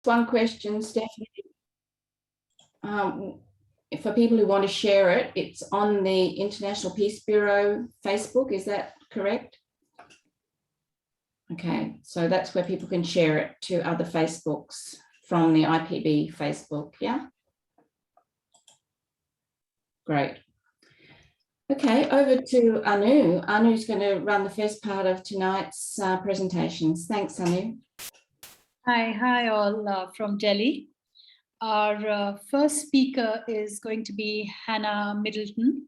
one question, Stephanie. For people who want to share it, it's on the International Peace Bureau Facebook, is that correct? Okay, so that's where people can share it to other Facebooks from the IPB Facebook, yeah? Great. Okay, over to Anu. Anu's going to run the first part of tonight's presentations. Thanks, Anu. Hi all from Delhi. Our first speaker is going to be Hannah Middleton.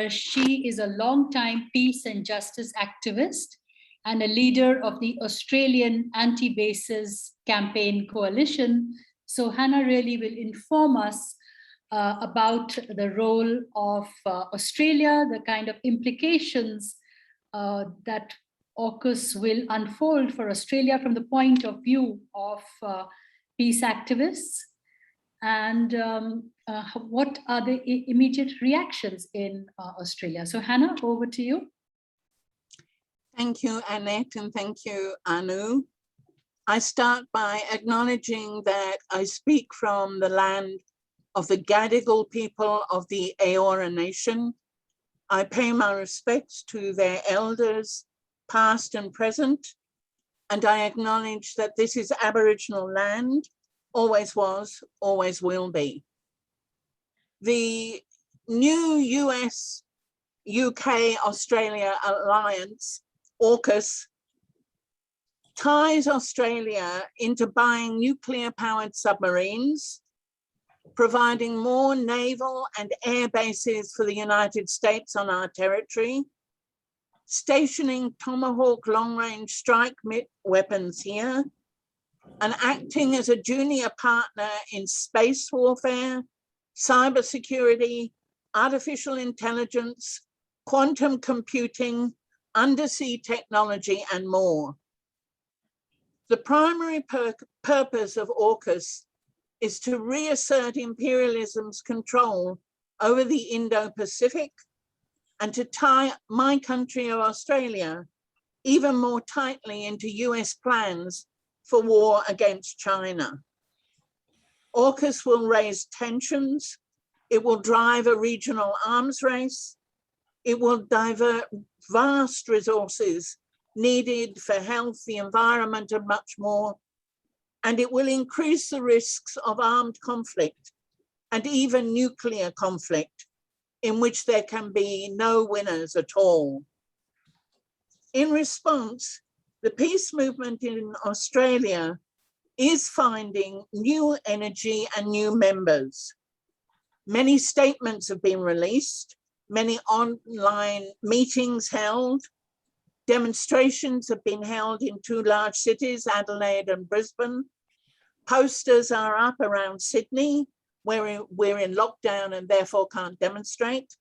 She is a long-time peace and justice activist and a leader of the Australian Anti-Bases Campaign Coalition. So Hannah really will inform us about the role of Australia, the kind of implications that AUKUS will unfold for Australia from the point of view of peace activists, and what are the immediate reactions in Australia. So Hannah, over to you. Thank you, Annette, and thank you, Anu. I start by acknowledging that I speak from the land of the Gadigal people of the Eora Nation. I pay my respects to their elders, past and present, and I acknowledge that this is Aboriginal land, always was, always will be. The new US, UK, Australia alliance, AUKUS, ties Australia into buying nuclear-powered submarines, providing more naval and air bases for the United States on our territory, stationing Tomahawk long-range strike weapons here, and acting as a junior partner in space warfare, cybersecurity, artificial intelligence, quantum computing, undersea technology, and more. The primary purpose of AUKUS is to reassert imperialism's control over the Indo Pacific and to tie my country of Australia even more tightly into US plans for war against China. AUKUS will raise tensions, it will drive a regional arms race, it will divert vast resources needed for health, the environment, and much more, and it will increase the risks of armed conflict and even nuclear conflict, in which there can be no winners at all. In response, the peace movement in Australia is finding new energy and new members. Many statements have been released, many online meetings held, demonstrations have been held in two large cities, Adelaide and Brisbane. Posters are up around Sydney, where we're in lockdown and therefore can't demonstrate.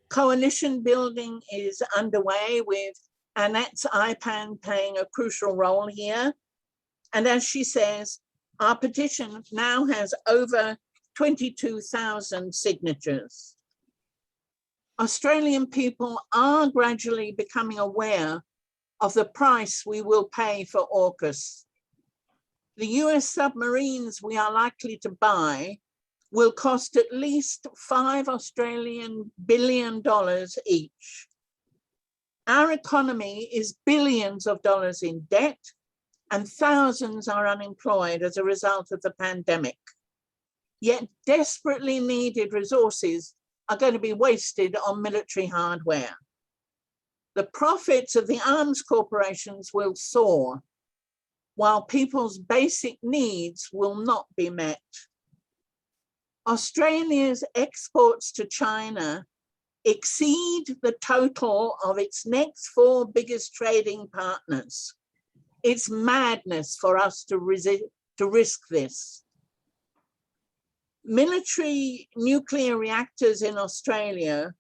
Coalition building is underway with Annette's IPAN playing a crucial role here. And as she says, our petition now has over 22,000 signatures. Australian people are gradually becoming aware of the price we will pay for AUKUS. The US submarines we are likely to buy will cost at least $5 Australian billion each. Our economy is billions of dollars in debt, and thousands are unemployed as a result of the pandemic. Yet desperately needed resources are going to be wasted on military hardware. The profits of the arms corporations will soar, while people's basic needs will not be met. Australia's exports to China exceed the total of its next 4 biggest trading partners. It's madness for us to risk this. Military nuclear reactors in Australia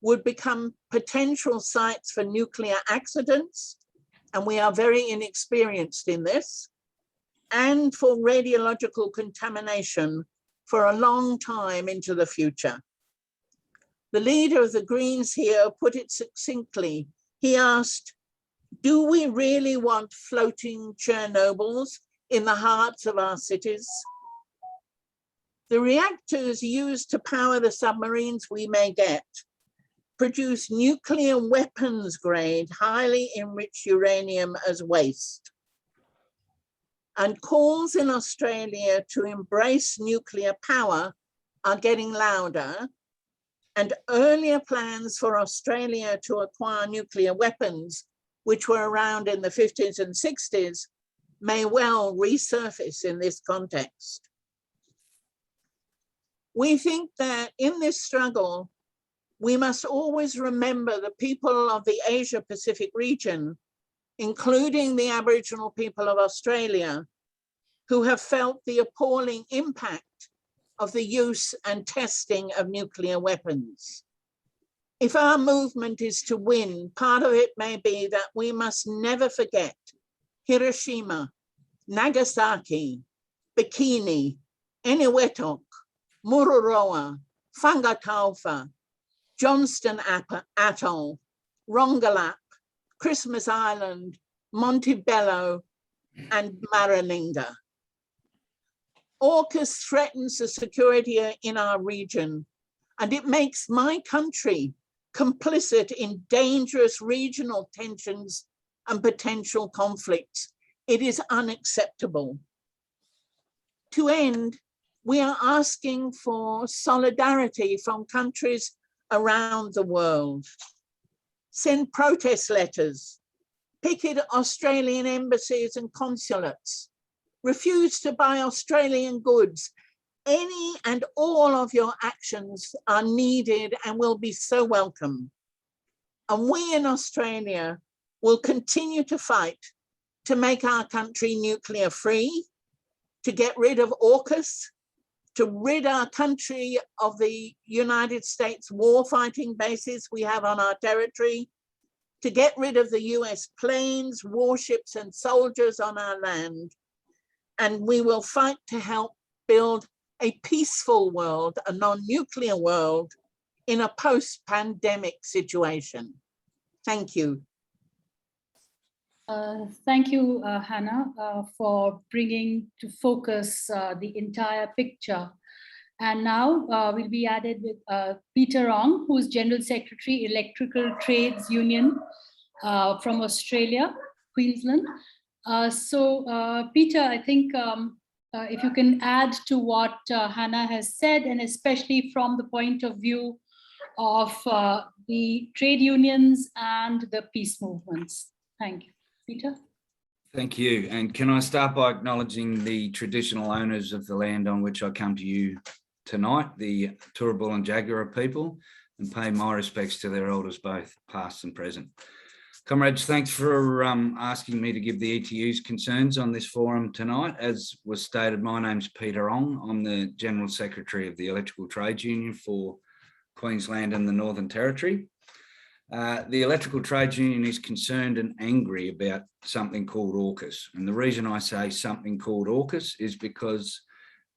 would become potential sites for nuclear accidents, and we are very inexperienced in this, and for radiological contamination for a long time into the future. The leader of the Greens here put it succinctly. He asked, Do we really want floating Chernobyls in the hearts of our cities? The reactors used to power the submarines we may get produce nuclear weapons grade, highly enriched uranium as waste. And calls in Australia to embrace nuclear power are getting louder, and earlier plans for Australia to acquire nuclear weapons, which were around in the 50s and 60s, may well resurface in this context. We think that in this struggle, we must always remember the people of the Asia Pacific region, including the Aboriginal people of Australia, who have felt the appalling impact of the use and testing of nuclear weapons. If our movement is to win, part of it may be that we must never forget Hiroshima, Nagasaki, Bikini, Eniwetok, Mururoa, Whangataufa, Johnston Atoll, Rongelap, Christmas Island, Montebello, and Maralinga. AUKUS threatens the security in our region, and it makes my country complicit in dangerous regional tensions and potential conflicts. It is unacceptable. To end, we are asking for solidarity from countries around the world. Send protest letters, picket Australian embassies and consulates, refuse to buy Australian goods. Any and all of your actions are needed and will be so welcome. And we in Australia will continue to fight to make our country nuclear free, to get rid of AUKUS, to rid our country of the United States warfighting bases we have on our territory, to get rid of the US planes, warships, and soldiers on our land. And we will fight to help build a peaceful world, a non-nuclear world, in a post-pandemic situation. Thank you. Thank you, Hannah, for bringing to focus the entire picture. And now we'll be added with Peter Ong, who is General Secretary, Electrical Trades Union from Australia, Queensland. Peter, I think if you can add to what Hannah has said, and especially from the point of view of the trade unions and the peace movements. Thank you. Peter? Thank you. And can I start by acknowledging the traditional owners of the land on which I come to you tonight, the Turrbal and Jagera people, and pay my respects to their elders, both past and present. Comrades, thanks for asking me to give the ETU's concerns on this forum tonight. As was stated, my name's Peter Ong. I'm the General Secretary of the Electrical Trades Union for Queensland and the Northern Territory. The Electrical Trades Union is concerned and angry about something called AUKUS. And the reason I say something called AUKUS is because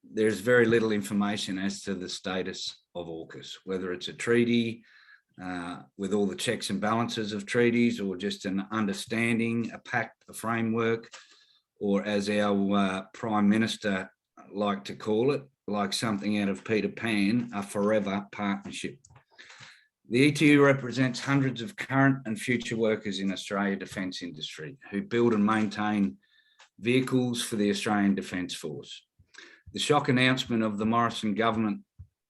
there's very little information as to the status of AUKUS, whether it's a treaty with all the checks and balances of treaties, or just an understanding, a pact, a framework, or as our Prime Minister liked to call it, like something out of Peter Pan, a forever partnership. The ETU represents hundreds of current and future workers in Australia defence industry who build and maintain vehicles for the Australian Defence Force. The shock announcement of the Morrison government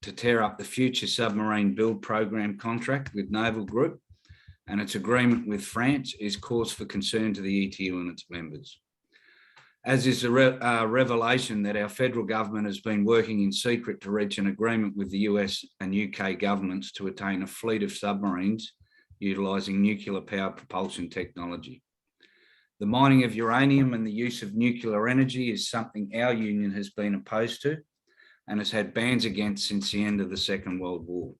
to tear up the future submarine build program contract with Naval Group and its agreement with France is cause for concern to the ETU and its members. As is the revelation that our federal government has been working in secret to reach an agreement with the US and UK governments to attain a fleet of submarines utilising nuclear power propulsion technology. The mining of uranium and the use of nuclear energy is something our union has been opposed to and has had bans against since the end of the Second World War.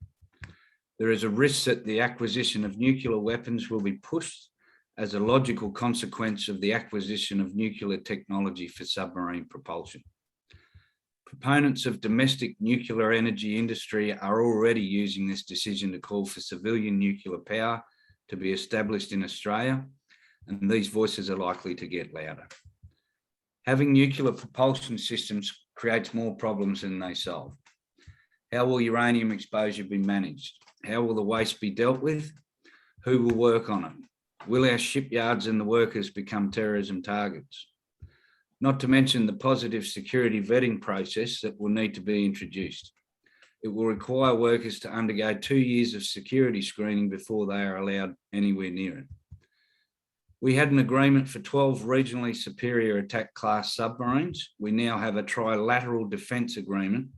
There is a risk that the acquisition of nuclear weapons will be pushed as a logical consequence of the acquisition of nuclear technology for submarine propulsion. Proponents of domestic nuclear energy industry are already using this decision to call for civilian nuclear power to be established in Australia, and these voices are likely to get louder. Having nuclear propulsion systems creates more problems than they solve. How will uranium exposure be managed? How will the waste be dealt with? Who will work on it? Will our shipyards and the workers become terrorism targets? Not to mention the positive security vetting process that will need to be introduced. It will require workers to undergo 2 years of security screening before they are allowed anywhere near it. We had an agreement for 12 regionally superior attack class submarines. We now have a trilateral defence agreement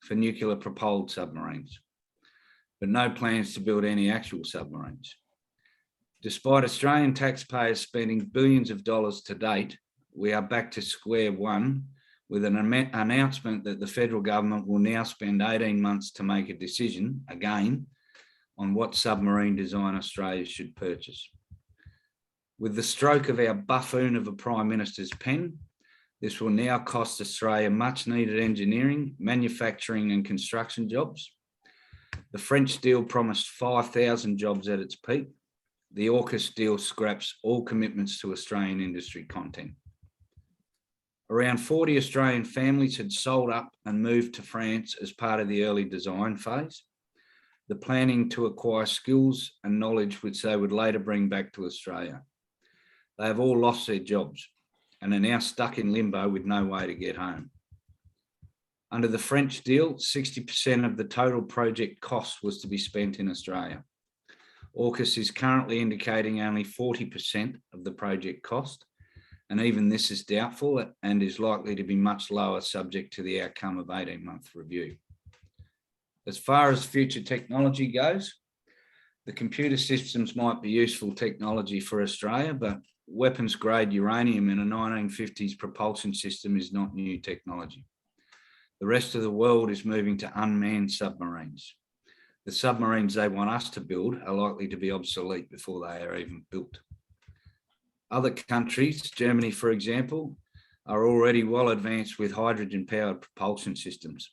for nuclear propelled submarines, but no plans to build any actual submarines. Despite Australian taxpayers spending billions of dollars to date, we are back to square one with an announcement that the federal government will now spend 18 months to make a decision, again, on what submarine design Australia should purchase. With the stroke of our buffoon of a Prime Minister's pen, this will now cost Australia much needed engineering, manufacturing and construction jobs. The French deal promised 5,000 jobs at its peak. The AUKUS deal scraps all commitments to Australian industry content. Around 40 Australian families had sold up and moved to France as part of the early design phase, the planning to acquire skills and knowledge which they would later bring back to Australia. They have all lost their jobs and are now stuck in limbo with no way to get home. Under the French deal, 60% of the total project cost was to be spent in Australia. AUKUS is currently indicating only 40% of the project cost, and even this is doubtful and is likely to be much lower subject to the outcome of 18-month review. As far as future technology goes, the computer systems might be useful technology for Australia, but weapons-grade uranium in a 1950s propulsion system is not new technology. The rest of the world is moving to unmanned submarines. The submarines they want us to build are likely to be obsolete before they are even built. Other countries, Germany for example, are already well advanced with hydrogen-powered propulsion systems,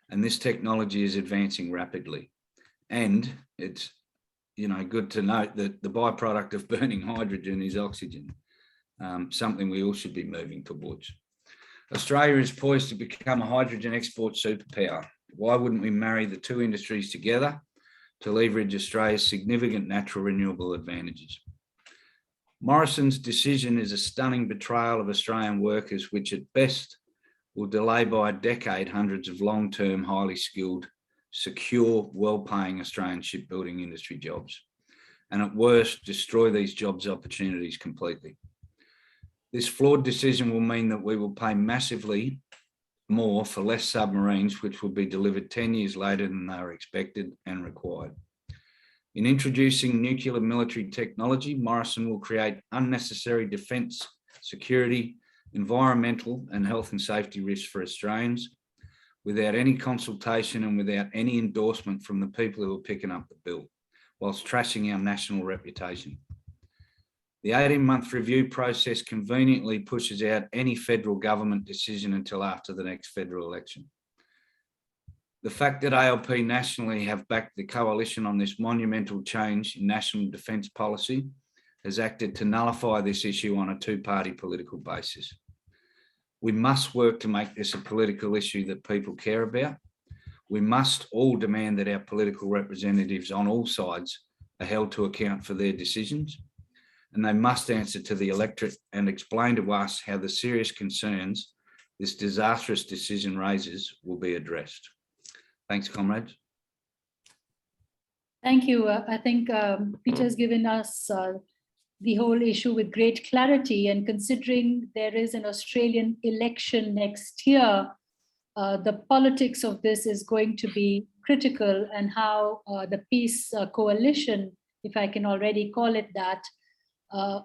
and this technology is advancing rapidly. And it's good to note that the byproduct of burning hydrogen is oxygen, something we all should be moving towards. Australia is poised to become a hydrogen export superpower. Why wouldn't we marry the two industries together to leverage Australia's significant natural renewable advantages? Morrison's decision is a stunning betrayal of Australian workers, which at best will delay by a decade hundreds of long-term, highly skilled, secure, well-paying Australian shipbuilding industry jobs, and at worst, destroy these jobs opportunities completely. This flawed decision will mean that we will pay massively more for less submarines, which will be delivered 10 years later than they were expected and required. In introducing nuclear military technology, Morrison will create unnecessary defence, security, environmental and health and safety risks for Australians without any consultation and without any endorsement from the people who are picking up the bill, whilst trashing our national reputation. The 18-month review process conveniently pushes out any federal government decision until after the next federal election. The fact that ALP nationally have backed the coalition on this monumental change in national defence policy has acted to nullify this issue on a two-party political basis. We must work to make this a political issue that people care about. We must all demand that our political representatives on all sides are held to account for their decisions, and they must answer to the electorate and explain to us how the serious concerns this disastrous decision raises will be addressed. Thanks, comrades. Thank you. I think Peter's given us the whole issue with great clarity, and considering there is an Australian election next year, the politics of this is going to be critical, and how the peace coalition, if I can already call it that,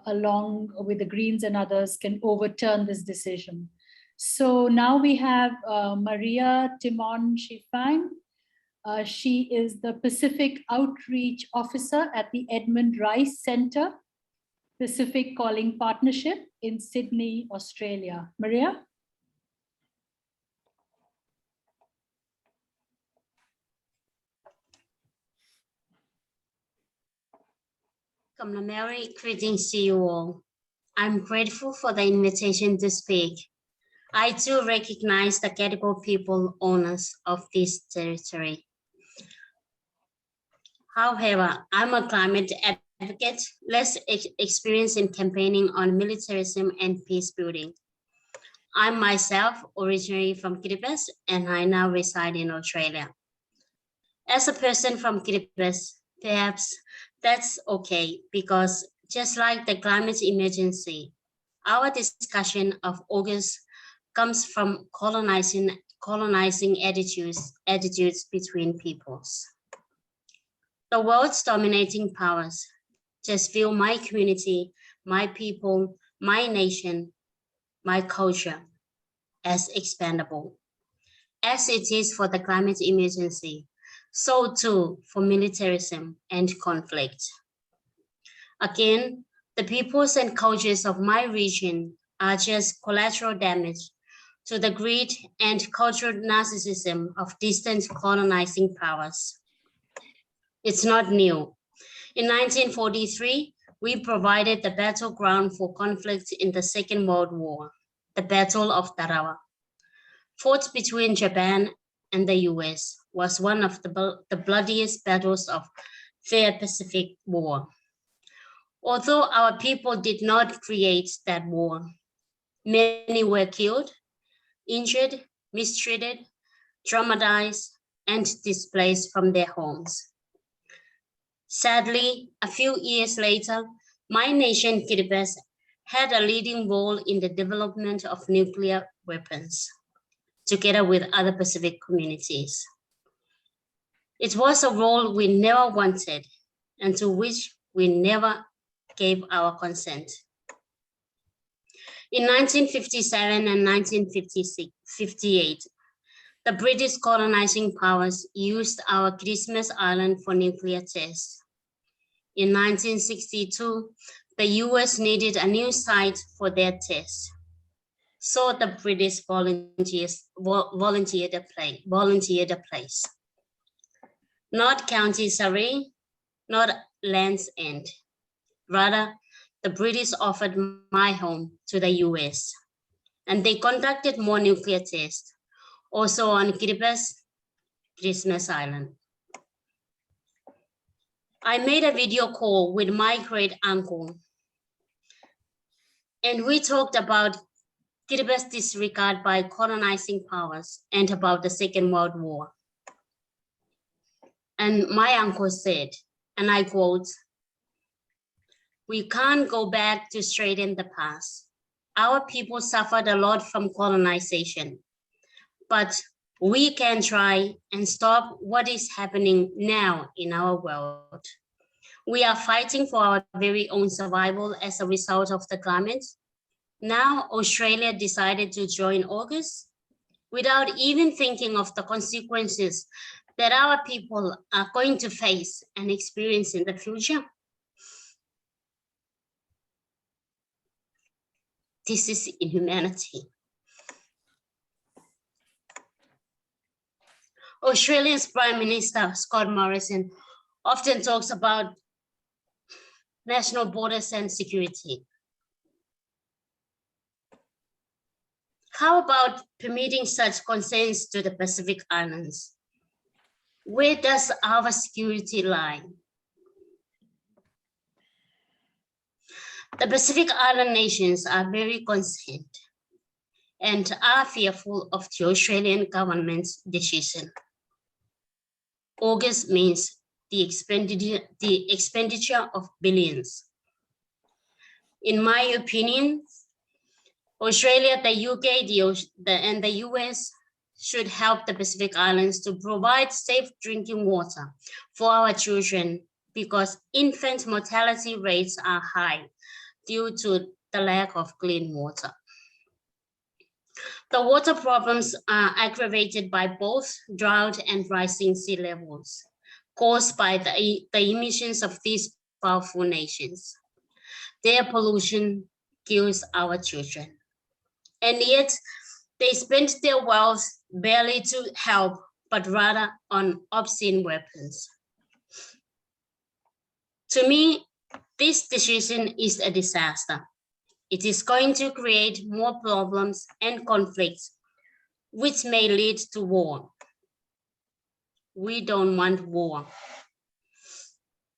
along with the Greens and others, can overturn this decision. So now we have Maria Timon Shifang. She is the Pacific Outreach Officer at the Edmund Rice Centre, Pacific Calling Partnership in Sydney, Australia. Maria? Kamala Mary, greetings to you all. I'm grateful for the invitation to speak. I too recognize the Gadigal people owners of this territory. However, I'm a climate advocate, less experienced in campaigning on militarism and peace building. I'm myself originally from Kiribati, and I now reside in Australia. As a person from Kiribati, perhaps that's okay, because just like the climate emergency, our discussion of AUKUS comes from colonizing attitudes between peoples. The world's dominating powers just view my community, my people, my nation, my culture as expandable. As it is for the climate emergency, so too for militarism and conflict. Again, the peoples and cultures of my region are just collateral damage to the greed and cultural narcissism of distant colonizing powers. It's not new. In 1943, we provided the battleground for conflict in the Second World War, the Battle of Tarawa. Fought between Japan and the US, was one of the bloodiest battles of the Pacific War. Although our people did not create that war, many were killed, injured, mistreated, traumatized, and displaced from their homes. Sadly, a few years later, my nation, Kiribati, had a leading role in the development of nuclear weapons, together with other Pacific communities. It was a role we never wanted and to which we never gave our consent. In 1957 and 1958, the British colonizing powers used our Christmas Island for nuclear tests. In 1962, the US needed a new site for their tests. So the British volunteered a place. Not County Surrey, not Land's End. Rather, the British offered my home to the US, and they conducted more nuclear tests, also on Kiribati, Christmas Island. I made a video call with my great uncle, and we talked about Kiribati's disregard by colonizing powers and about the Second World War. And my uncle said, and I quote, "We can't go back to straighten the past. Our people suffered a lot from colonization, but we can try and stop what is happening now in our world. We are fighting for our very own survival as a result of the climate. Now Australia decided to join AUKUS without even thinking of the consequences that our people are going to face and experience in the future. This is inhumanity." Australia's Prime Minister, Scott Morrison, often talks about national borders and security. How about permitting such concerns to the Pacific Islands? Where does our security lie? The Pacific Island nations are very concerned and are fearful of the Australian government's decision. AUKUS means the expenditure of billions. In my opinion, Australia, the UK, and the US should help the Pacific Islands to provide safe drinking water for our children, because infant mortality rates are high due to the lack of clean water. The water problems are aggravated by both drought and rising sea levels, caused by the emissions of these powerful nations. Their pollution kills our children. And yet, they spend their wealth barely to help, but rather on obscene weapons. To me, This decision is a disaster. It is going to create more problems and conflicts, which may lead to war. We don't want war.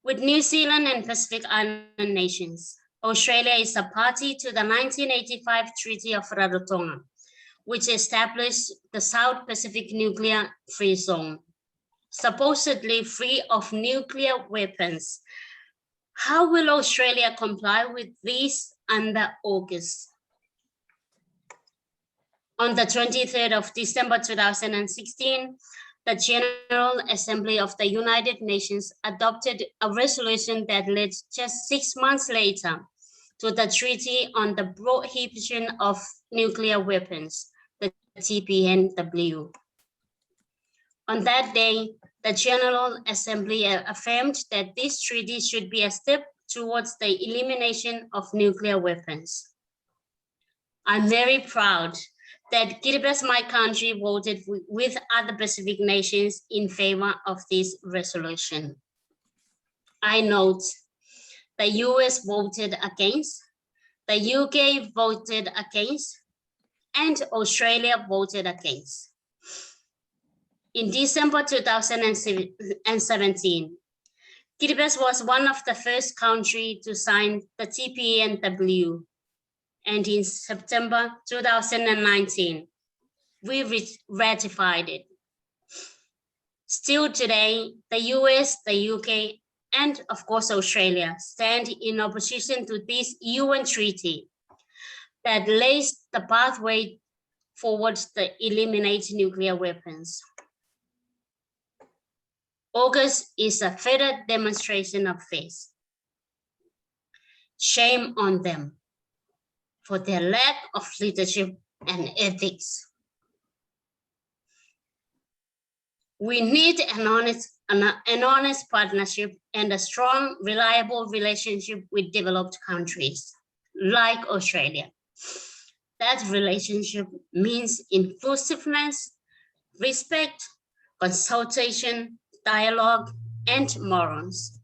With New Zealand and Pacific Island nations, Australia is a party to the 1985 Treaty of Rarotonga, which established the South Pacific Nuclear Free Zone, supposedly free of nuclear weapons. How will Australia comply with these under AUKUS? On the 23rd of December 2016, the General Assembly of the United Nations adopted a resolution that led just 6 months later to the Treaty on the Prohibition of Nuclear Weapons, the TPNW. On that day, the General Assembly affirmed that this treaty should be a step towards the elimination of nuclear weapons. I'm very proud that Kiribati, my country, voted with other Pacific nations in favor of this resolution. I note the US voted against, the UK voted against, and Australia voted against. In December 2017, Kiribati was one of the first countries to sign the TPNW. And in September 2019, we ratified it. Still today, the US, the UK, and of course Australia stand in opposition to this UN treaty that lays the pathway forwards to eliminate nuclear weapons. AUKUS is a further demonstration of faith. Shame on them for their lack of leadership and ethics. We need an honest partnership and a strong, reliable relationship with developed countries like Australia. That relationship means inclusiveness, respect, consultation, dialogue, and morals.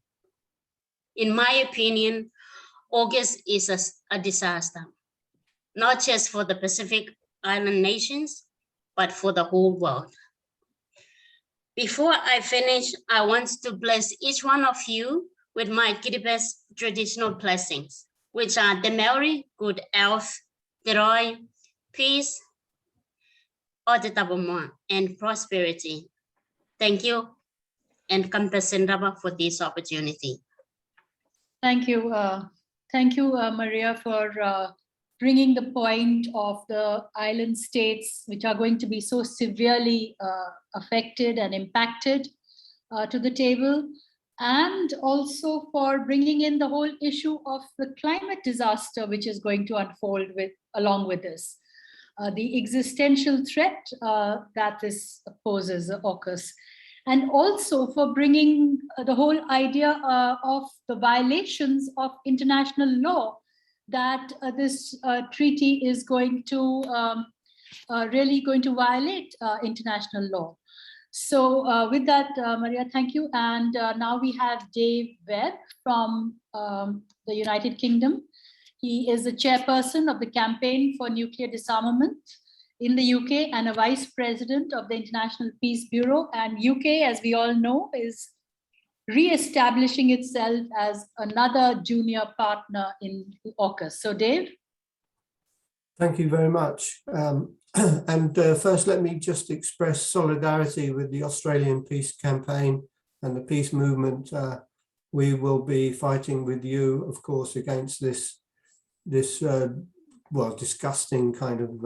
In my opinion, AUKUS is a disaster, not just for the Pacific Island nations, but for the whole world. Before I finish, I want to bless each one of you with my Kiribati traditional blessings, which are Demeri, good health, Teroi, peace, Otetabuma, and prosperity. Thank you, and Kampasendaba for this opportunity. Thank you. Thank you, Maria, for bringing the point of the island states, which are going to be so severely affected and impacted to the table, and also for bringing in the whole issue of the climate disaster, which is going to unfold along with this. The existential threat that this poses, AUKUS. And also for bringing the whole idea of the violations of international law that this treaty is going to really going to violate international law. So with that, Maria, thank you. And now we have Dave Webb from the United Kingdom. He is the chairperson of the Campaign for Nuclear Disarmament in the UK and a vice president of the International Peace Bureau. And UK, as we all know, is re-establishing itself as another junior partner in AUKUS. So Dave? Thank you very much. First, let me just express solidarity with the Australian Peace Campaign and the peace movement. We will be fighting with you, of course, against this well, disgusting kind of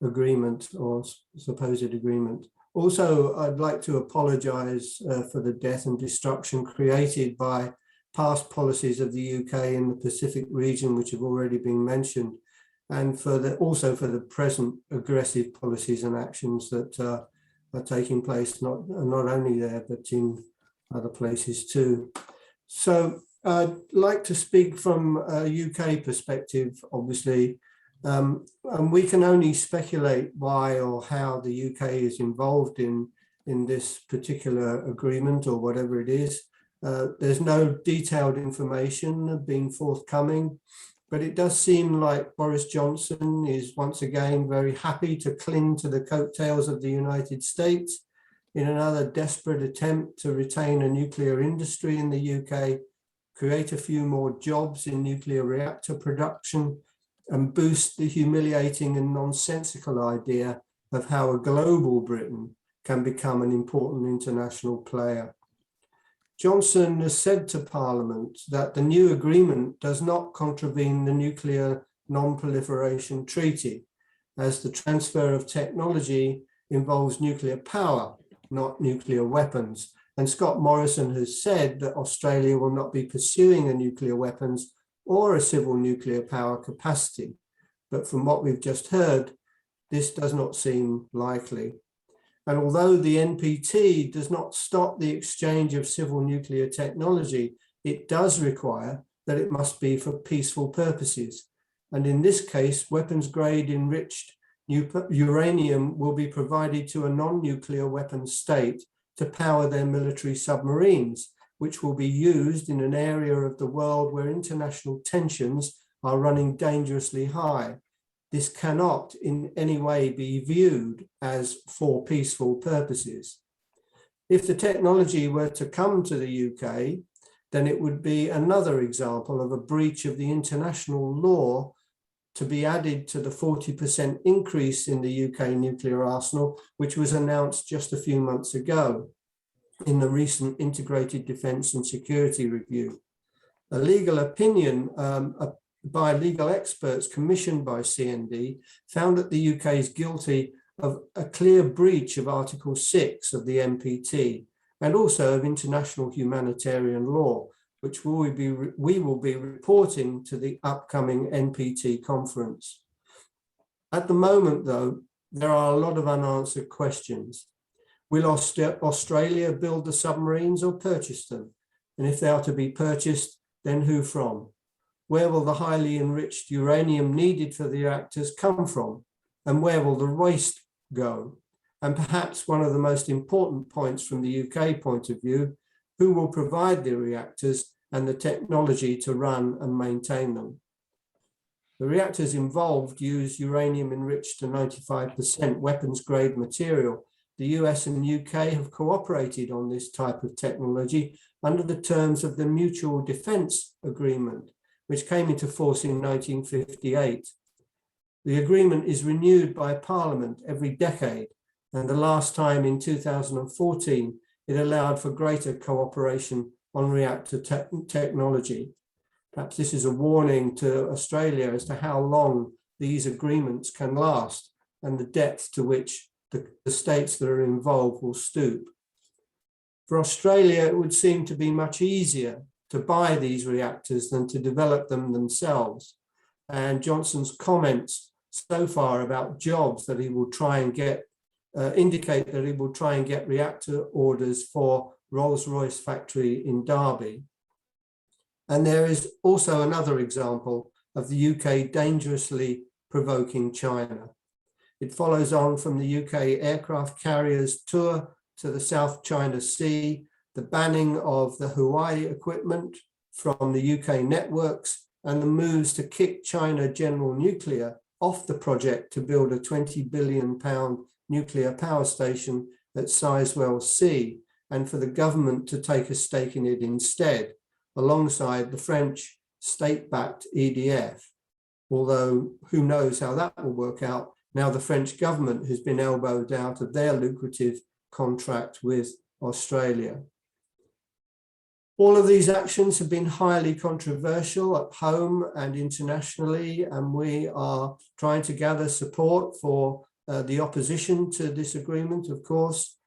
agreement or supposed agreement. Also, I'd like to apologise for the death and destruction created by past policies of the UK in the Pacific region, which have already been mentioned, and also for the present aggressive policies and actions that are taking place not only there but in other places too. So I'd like to speak from a UK perspective, obviously. And we can only speculate why or how the UK is involved in this particular agreement or whatever it is. There's no detailed information being forthcoming, but it does seem like Boris Johnson is once again very happy to cling to the coattails of the United States in another desperate attempt to retain a nuclear industry in the UK, create a few more jobs in nuclear reactor production, and boost the humiliating and nonsensical idea of how a global Britain can become an important international player. Johnson has said to Parliament that the new agreement does not contravene the Nuclear Non-Proliferation Treaty, as the transfer of technology involves nuclear power, not nuclear weapons. And Scott Morrison has said that Australia will not be pursuing a nuclear weapons or a civil nuclear power capacity. But from what we've just heard, this does not seem likely. And although the NPT does not stop the exchange of civil nuclear technology, it does require that it must be for peaceful purposes. And in this case, weapons-grade enriched uranium will be provided to a non-nuclear weapons state to power their military submarines, which will be used in an area of the world where international tensions are running dangerously high. This cannot in any way be viewed as for peaceful purposes. If the technology were to come to the UK, then it would be another example of a breach of the international law to be added to the 40% increase in the UK nuclear arsenal, which was announced just a few months ago in the recent Integrated Defence and Security Review. A legal opinion by legal experts commissioned by CND found that the UK is guilty of a clear breach of Article 6 of the NPT and also of international humanitarian law, which we will be reporting to the upcoming NPT conference. At the moment, though, there are a lot of unanswered questions. Will Australia build the submarines or purchase them? And if they are to be purchased, then who from? Where will the highly enriched uranium needed for the reactors come from? And where will the waste go? And perhaps one of the most important points from the UK point of view, who will provide the reactors and the technology to run and maintain them? The reactors involved use uranium enriched to 95% weapons grade material. The US and UK have cooperated on this type of technology under the terms of the Mutual Defence Agreement, which came into force in 1958. The agreement is renewed by Parliament every decade, and the last time in 2014, it allowed for greater cooperation on reactor technology. Perhaps this is a warning to Australia as to how long these agreements can last and the depth to which the states that are involved will stoop. For Australia, it would seem to be much easier to buy these reactors than to develop them themselves. And Johnson's comments so far about jobs that he will try and get indicate that he will try and get reactor orders for Rolls-Royce factory in Derby. And there is also another example of the UK dangerously provoking China. It follows on from the UK aircraft carriers tour to the South China Sea, the banning of the Hawaii equipment from the UK networks, and the moves to kick China General Nuclear off the project to build a £20 billion nuclear power station at Sizewell C, and for the government to take a stake in it instead, alongside the French state-backed EDF. Although who knows how that will work out now the French government has been elbowed out of their lucrative contract with Australia. All of these actions have been highly controversial at home and internationally, and we are trying to gather support for the opposition to this agreement, of course.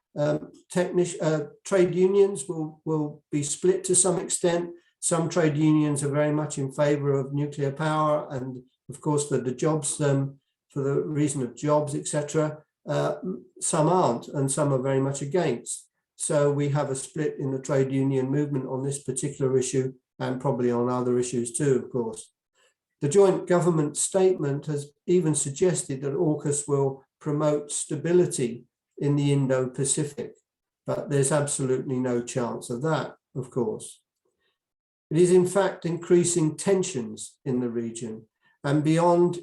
Trade unions will be split to some extent. Some trade unions are very much in favour of nuclear power and, of course, for the jobs, for the reason of jobs, etc. Some aren't, and some are very much against. So we have a split in the trade union movement on this particular issue, and probably on other issues too, of course. The joint government statement has even suggested that AUKUS will promote stability in the Indo Pacific, but there's absolutely no chance of that. of course. It is in fact increasing tensions in the region and beyond.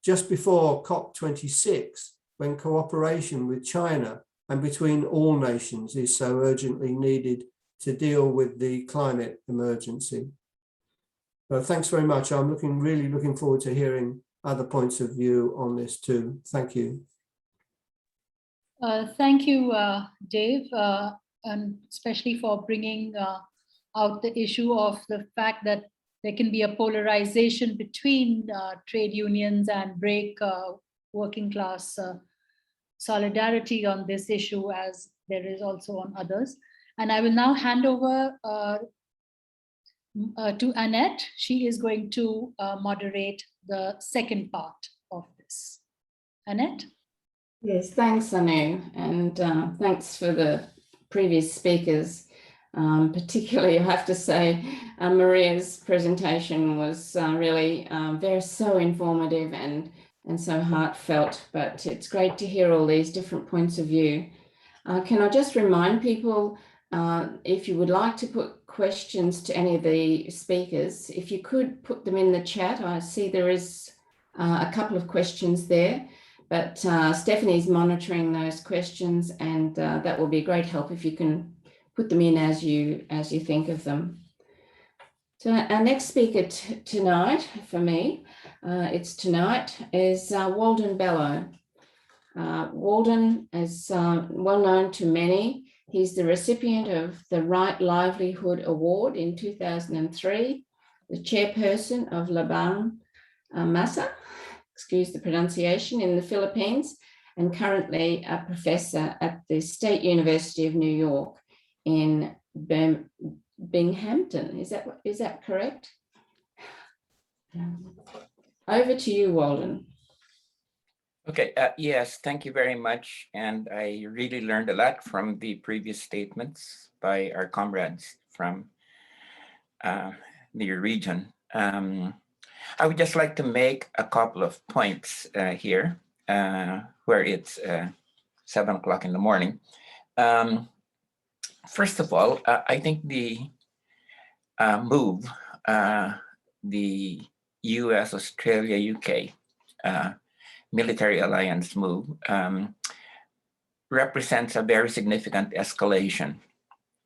Just before COP26, when cooperation with China and between all nations is so urgently needed to deal with the climate emergency. Thanks very much. I'm really looking forward to hearing other points of view on this too. Thank you. Thank you, Dave, and especially for bringing out the issue of the fact that there can be a polarization between trade unions and break working class solidarity on this issue, as there is also on others. And I will now hand over to Annette. She is going to moderate the second part of this. Annette? Yes, thanks, Anu, and thanks for the previous speakers. Particularly, I have to say, Maria's presentation was really so informative and so heartfelt, but it's great to hear all these different points of view. Can I just remind people, if you would like to put questions to any of the speakers, if you could put them in the chat. I see there is a couple of questions there, but Stephanie's monitoring those questions, and that will be a great help if you can put them in as you think of them. So our next speaker tonight, for me, is Walden Bello. Walden is well known to many. He's the recipient of the Right Livelihood Award in 2003, the chairperson of Labang Masa, excuse the pronunciation, in the Philippines, and currently a professor at the State University of New York in Binghamton. Is that correct? Over to you, Walden. Okay, yes, thank you very much. And I really learned a lot from the previous statements by our comrades from the region. I would just like to make a couple of points here, where it's 7 o'clock in the morning. First of all, I think the move, the US, Australia, UK military alliance move represents a very significant escalation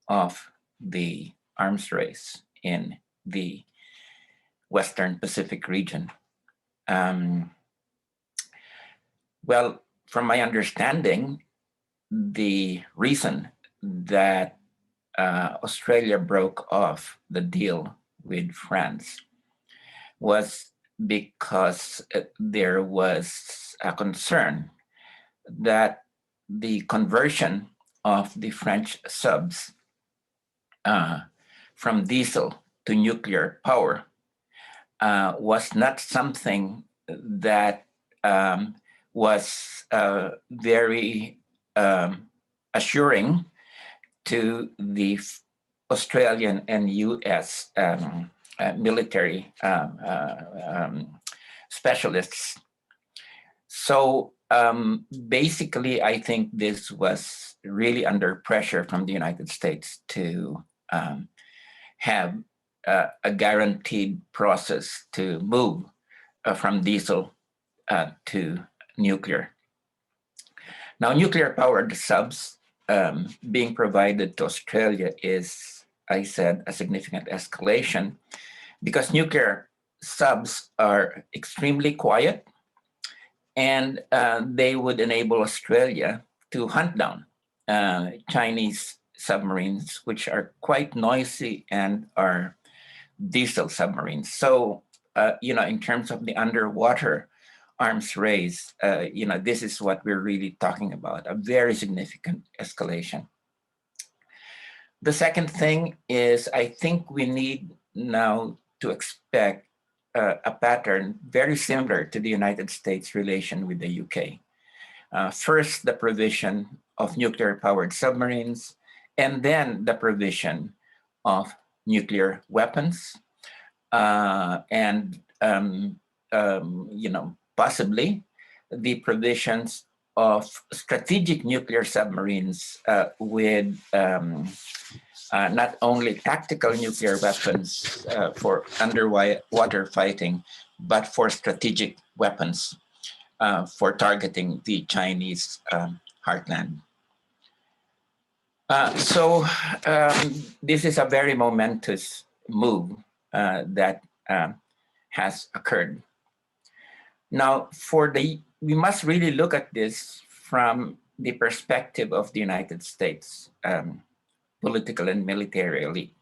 of the arms race in the Western Pacific region. Well, from my understanding, the reason that Australia broke off the deal with France was because there was a concern that the conversion of the French subs from diesel to nuclear power was not something that was very assuring to the Australian and US military specialists. So basically, I think this was really under pressure from the United States to have a guaranteed process to move from diesel to nuclear. Now, nuclear-powered subs being provided to Australia is, I said, a significant escalation because nuclear subs are extremely quiet, and they would enable Australia to hunt down Chinese submarines, which are quite noisy and are diesel submarines. So, in terms of the underwater arms race, this is what we're really talking about, a very significant escalation. The second thing is, I think we need now to expect a pattern very similar to the United States relation with the UK. First, the provision of nuclear-powered submarines, and then the provision of nuclear weapons, and possibly the provisions of strategic nuclear submarines with not only tactical nuclear weapons for underwater fighting, but for strategic weapons for targeting the Chinese heartland. This is a very momentous move that has occurred. Now, we must really look at this from the perspective of the United States, political and military elite.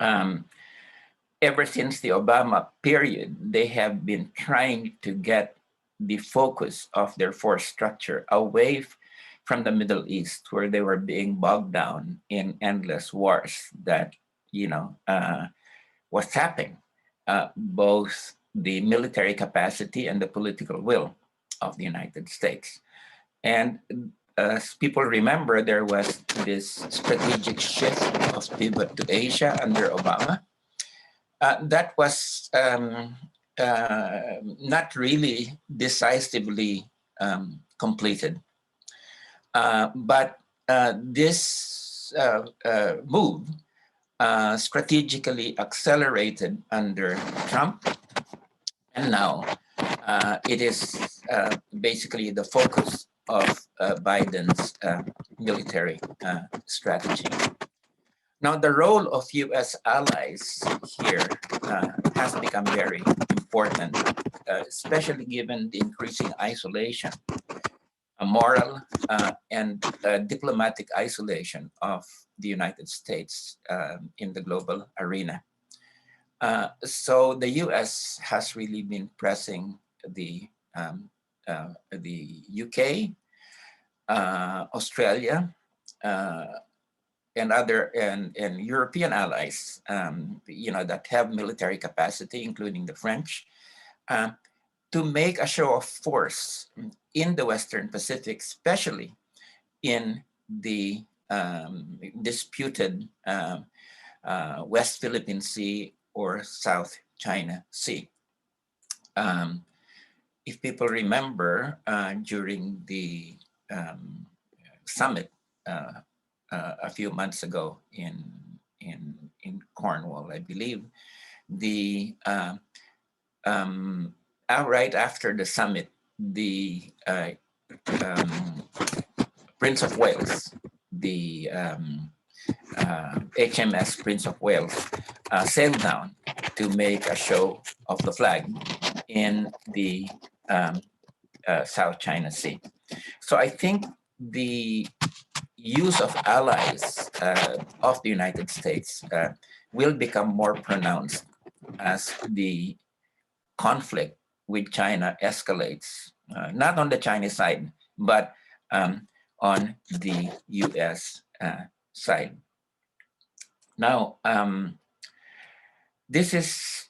Ever since the Obama period, they have been trying to get the focus of their force structure away from the Middle East, where they were being bogged down in endless wars that, was sapping both the military capacity and the political will of the United States. And as people remember, there was this strategic shift of pivot to Asia under Obama. That was not really decisively completed. But this move strategically accelerated under Trump. And now it is basically the focus of Biden's military strategy. Now, the role of US allies here has become very important, especially given the increasing isolation, a moral and diplomatic isolation of the United States in the global arena. So the US has really been pressing the UK, Australia, and other and European allies, that have military capacity, including the French, to make a show of force in the Western Pacific, especially in the disputed West Philippine Sea or South China Sea. If people remember, during the summit a few months ago in Cornwall, I believe, the right after the summit, the Prince of Wales, the HMS Prince of Wales, sailed down to make a show of the flag in the South China Sea. So I think the use of allies of the United States will become more pronounced as the conflict with China escalates, not on the Chinese side, but on the US side. Now, this is,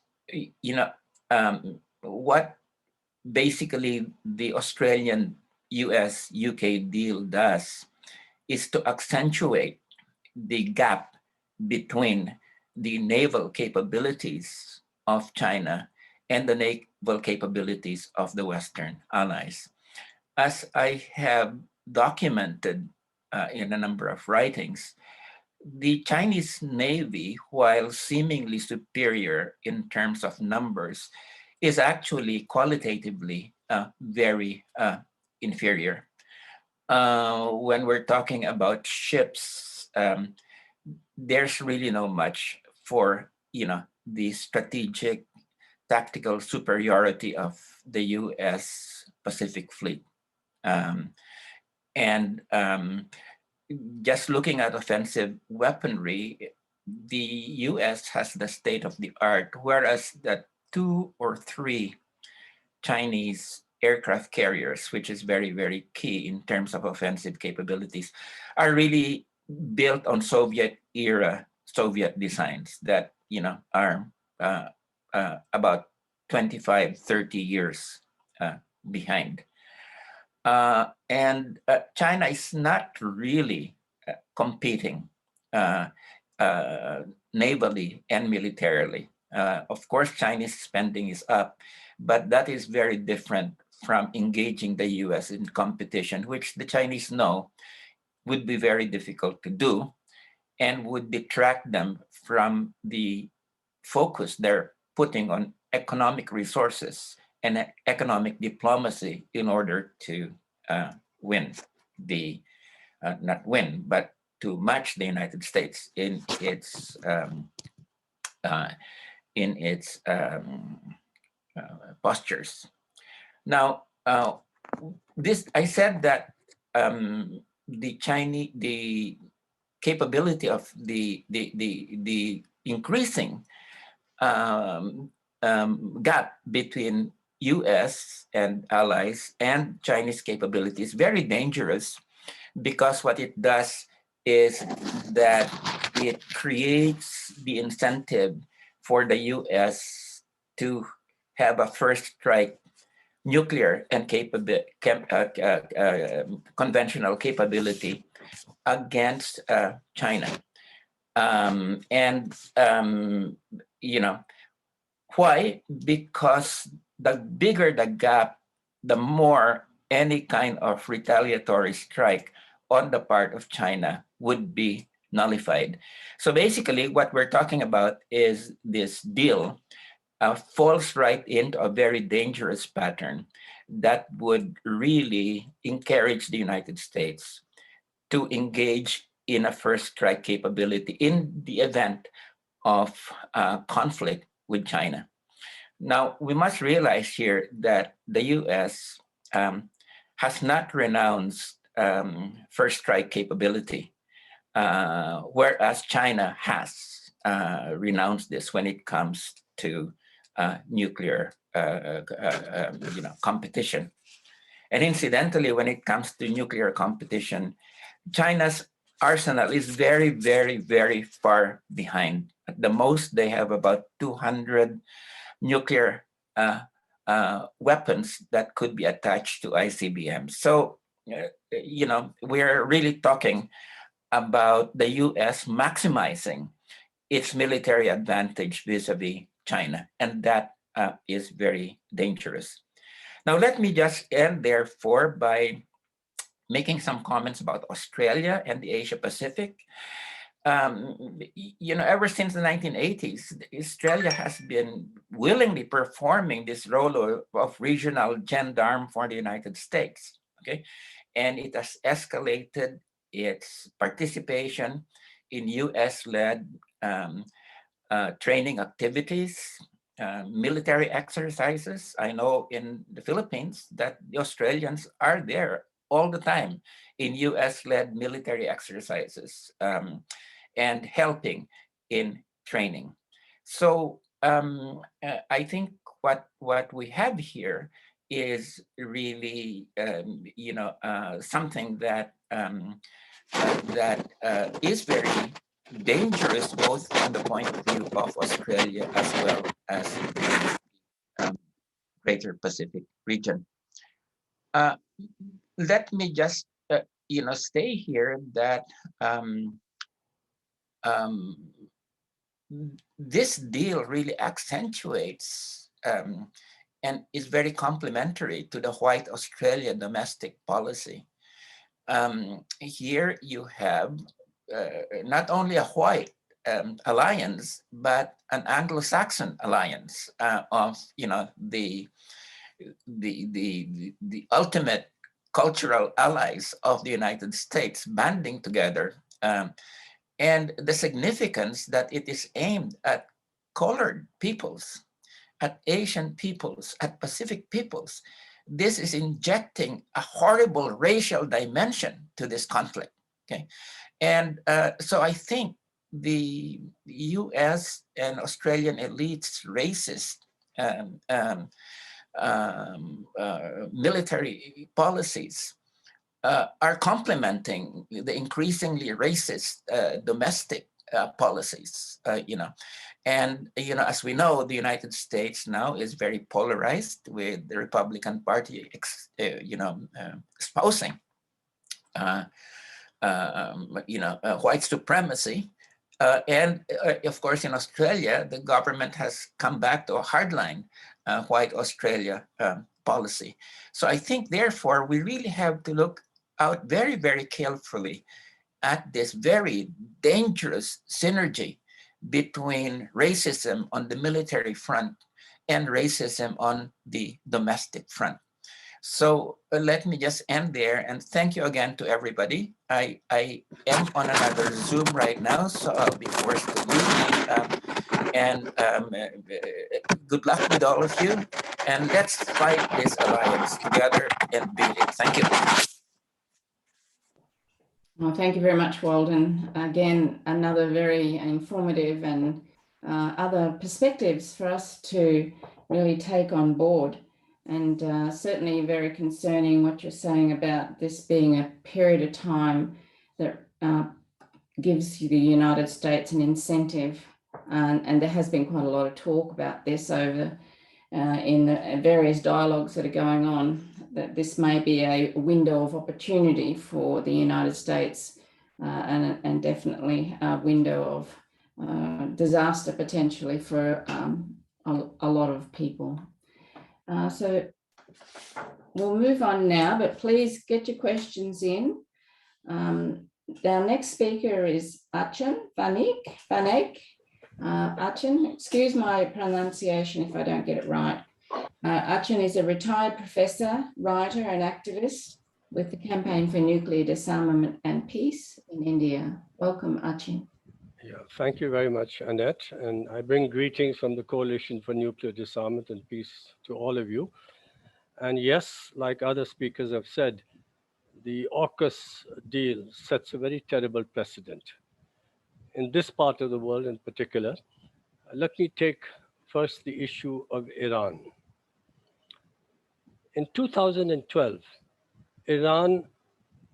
what basically the Australian US UK deal does is to accentuate the gap between the naval capabilities of China and the naval capabilities of the Western allies. As I have documented in a number of writings, the Chinese Navy, while seemingly superior in terms of numbers, is actually qualitatively very inferior. When we're talking about ships, there's really no much for the strategic tactical superiority of the US Pacific Fleet. Just looking at offensive weaponry, the US has the state of the art, whereas the 2 or 3 Chinese aircraft carriers, which is very, very key in terms of offensive capabilities, are really built on Soviet designs that are about 25, 30 years behind. And China is not really competing navally and militarily. Of course, Chinese spending is up, but that is very different from engaging the US in competition, which the Chinese know would be very difficult to do and would detract them from the focus they're putting on economic resources and economic diplomacy in order to win the, not win, but to match the United States in its postures. Now, I said that the capability of the increasing gap between US and allies and Chinese capability is very dangerous, because what it does is that it creates the incentive for the US to have a first strike nuclear and conventional capability against China. You know, why? Because the bigger the gap, the more any kind of retaliatory strike on the part of China would be nullified. So basically what we're talking about is this deal falls right into a very dangerous pattern that would really encourage the United States to engage in a first strike capability in the event of conflict with China. Now, we must realize here that the US has not renounced first strike capability, whereas China has renounced this when it comes to nuclear competition. And incidentally, when it comes to nuclear competition, China's arsenal is very, very, very far behind. At the most, they have about 200 nuclear weapons that could be attached to ICBMs. So, we're really talking about the US maximizing its military advantage vis-a-vis China, and that is very dangerous. Now, let me just end therefore by making some comments about Australia and the Asia Pacific. Ever since the 1980s, Australia has been willingly performing this role of regional gendarme for the United States, okay? And it has escalated its participation in US-led training activities, military exercises. I know in the Philippines that the Australians are there all the time in US-led military exercises and helping in training. So I think what we have here is really something that is very dangerous, both from the point of view of Australia as well as the Greater Pacific region. Let me just stay here that this deal really accentuates and is very complementary to the White Australia domestic policy. Here you have not only a white alliance, but an Anglo-Saxon alliance of the ultimate cultural allies of the United States banding together, and the significance that it is aimed at colored peoples, at Asian peoples, at Pacific peoples. This is injecting a horrible racial dimension to this conflict, okay? And so I think the US and Australian elites' racist military policies are complementing the increasingly racist domestic policies, And, as we know, the United States now is very polarized, with the Republican Party, espousing, white supremacy. And of course, in Australia, the government has come back to a hardline white Australia policy. So I think, therefore, we really have to look out very, very carefully at this very dangerous synergy between racism on the military front and racism on the domestic front. So let me just end there and thank you again to everybody. I am on another Zoom right now, so I'll be forced to leave. Good luck with all of you. And let's fight this alliance together and beat it. Thank you. Well, thank you very much, Walden. Again, another very informative and other perspectives for us to really take on board. And certainly very concerning what you're saying about this being a period of time that gives the United States an incentive. And there has been quite a lot of talk about this over in the various dialogues that are going on, that this may be a window of opportunity for the United States and definitely a window of disaster potentially for a lot of people. So we'll move on now, but please get your questions in. Our next speaker is Achin Vanek. Achin, excuse my pronunciation if I don't get it right. Achin is a retired professor, writer and activist with the Campaign for Nuclear Disarmament and Peace in India. Welcome, Achin. Yeah, thank you very much, Annette. And I bring greetings from the Coalition for Nuclear Disarmament and Peace to all of you. And yes, like other speakers have said, the AUKUS deal sets a very terrible precedent. In this part of the world in particular, let me take first the issue of Iran. In 2012, Iran,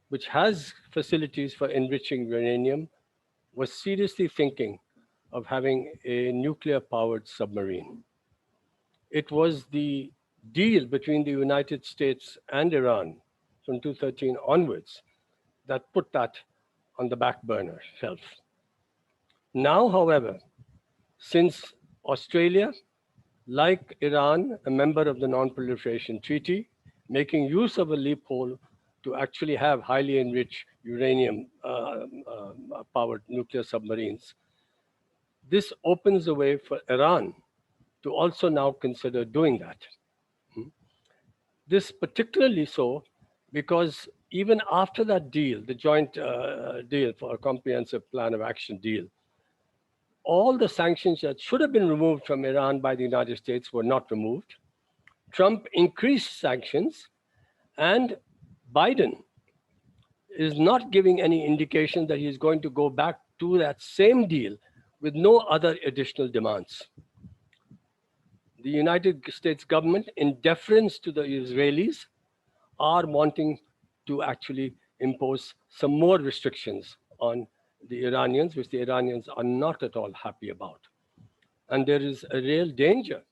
which has facilities for enriching uranium, was seriously thinking of having a nuclear-powered submarine. It was the deal between the United States and Iran from 2013 onwards that put that on the back burner shelf. Now, however, since Australia, like Iran, a member of the Non-Proliferation Treaty, making use of a loophole to actually have highly enriched uranium powered nuclear submarines, this opens the way for Iran to also now consider doing that. This particularly so because even after that deal, the joint deal for a comprehensive plan of action deal, all the sanctions that should have been removed from Iran by the United States were not removed. Trump increased sanctions, and Biden is not giving any indication that he's going to go back to that same deal with no other additional demands. The United States government, in deference to the Israelis, are wanting to actually impose some more restrictions on the Iranians, which the Iranians are not at all happy about. And there is a real danger,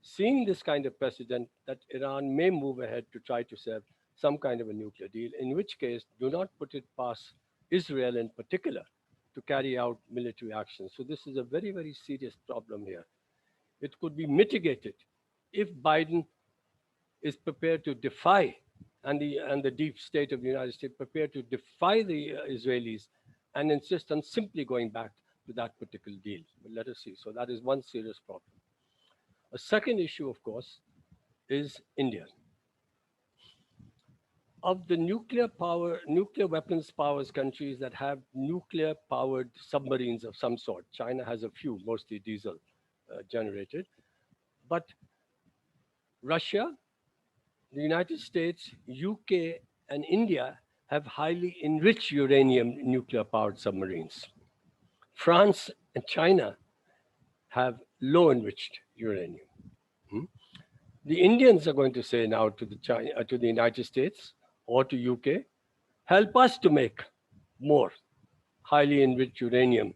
seeing this kind of precedent, that Iran may move ahead to try to set some kind of a nuclear deal, in which case, do not put it past Israel in particular to carry out military action. So this is a very, very serious problem here. It could be mitigated if Biden is prepared to defy, and the deep state of the United States prepared to defy the Israelis and insist on simply going back to that particular deal. But let us see. So that is one serious problem. A second issue, of course, is India. Of the nuclear weapons powers countries that have nuclear powered submarines of some sort, China has a few, mostly diesel generated, but Russia, the United States, UK, and India have highly enriched uranium nuclear powered submarines. France and China have low enriched uranium. The Indians are going to say now to the United States or to UK, help us to make more highly enriched uranium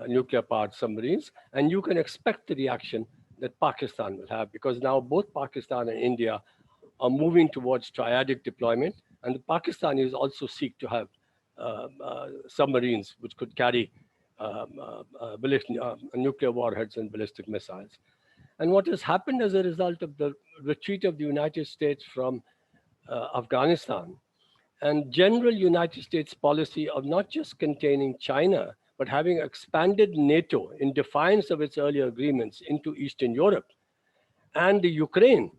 nuclear powered submarines, and you can expect the reaction that Pakistan will have, because now both Pakistan and India are moving towards triadic deployment, and the Pakistanis also seek to have submarines which could carry nuclear warheads and ballistic missiles. And what has happened as a result of the retreat of the United States from Afghanistan and general United States policy of not just containing China, but having expanded NATO in defiance of its earlier agreements into Eastern Europe, and the Ukraine,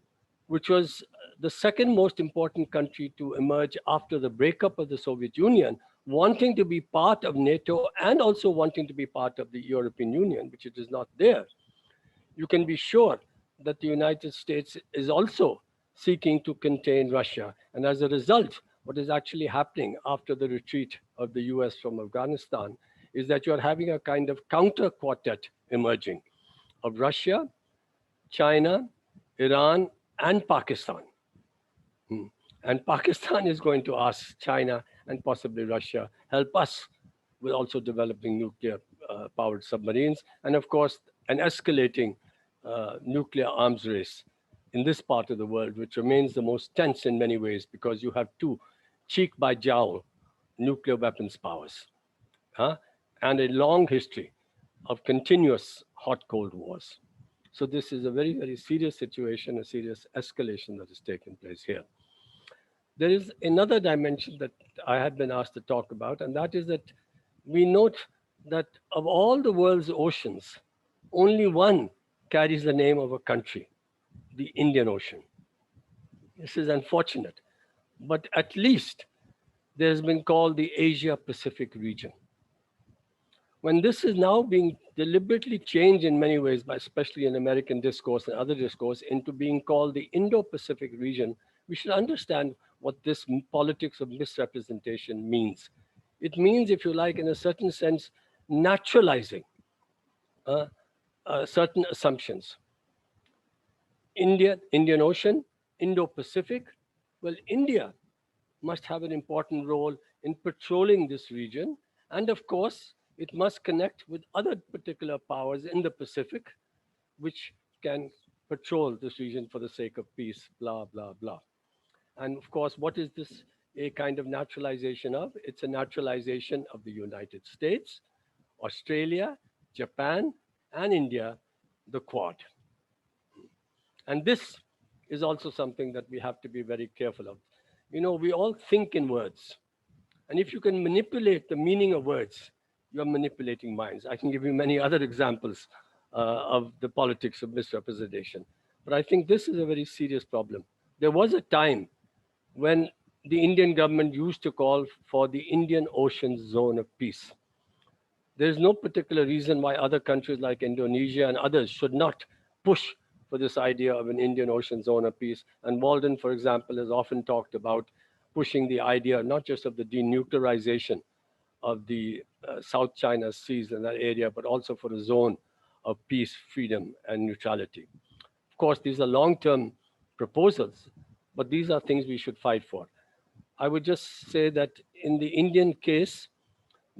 which was the second most important country to emerge after the breakup of the Soviet Union, wanting to be part of NATO and also wanting to be part of the European Union, which it is not there. You can be sure that the United States is also seeking to contain Russia. And as a result, what is actually happening after the retreat of the US from Afghanistan is that you're having a kind of counter quartet emerging of Russia, China, Iran, and Pakistan. And Pakistan is going to ask China and possibly Russia, help us with also developing nuclear powered submarines. And of course, an escalating nuclear arms race in this part of the world, which remains the most tense in many ways because you have two cheek by jowl nuclear weapons powers, and a long history of continuous hot cold wars. So this is a very, very serious situation, a serious escalation that has taken place here. There is another dimension that I had been asked to talk about, and that is that we note that of all the world's oceans, only one carries the name of a country, the Indian Ocean. This is unfortunate, but at least there has been called the Asia Pacific region. When this is now being deliberately changed in many ways, by especially in American discourse and other discourse, into being called the Indo Pacific region, we should understand what this politics of misrepresentation means. It means, if you like, in a certain sense, naturalizing certain assumptions. Indian Ocean, Indo Pacific. Well, India must have an important role in patrolling this region. And of course, it must connect with other particular powers in the Pacific, which can patrol this region for the sake of peace, blah, blah, blah. And of course, what is this a kind of naturalization of? It's a naturalization of the United States, Australia, Japan, and India, the Quad. And this is also something that we have to be very careful of. You know, we all think in words. And if you can manipulate the meaning of words, you're manipulating minds. I can give you many other examples of the politics of misrepresentation. But I think this is a very serious problem. There was a time when the Indian government used to call for the Indian Ocean Zone of Peace. There's no particular reason why other countries like Indonesia and others should not push for this idea of an Indian Ocean Zone of Peace. And Walden, for example, has often talked about pushing the idea not just of the denuclearization of the South China Seas in that area, but also for a zone of peace, freedom, and neutrality. Of course, these are long-term proposals, but these are things we should fight for. I would just say that in the Indian case,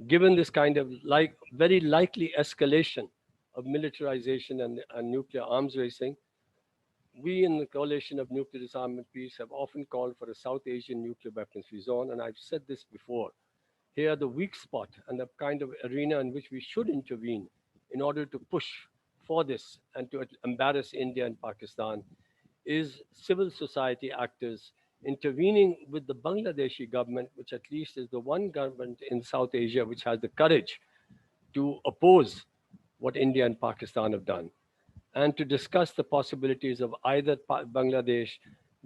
given this kind of very likely escalation of militarization and nuclear arms racing, we in the Coalition of Nuclear Disarmament Peace have often called for a South Asian nuclear weapons-free zone, and I've said this before. Here, the weak spot and the kind of arena in which we should intervene in order to push for this and to embarrass India and Pakistan is civil society actors intervening with the Bangladeshi government, which at least is the one government in South Asia which has the courage to oppose what India and Pakistan have done, and to discuss the possibilities of either Bangladesh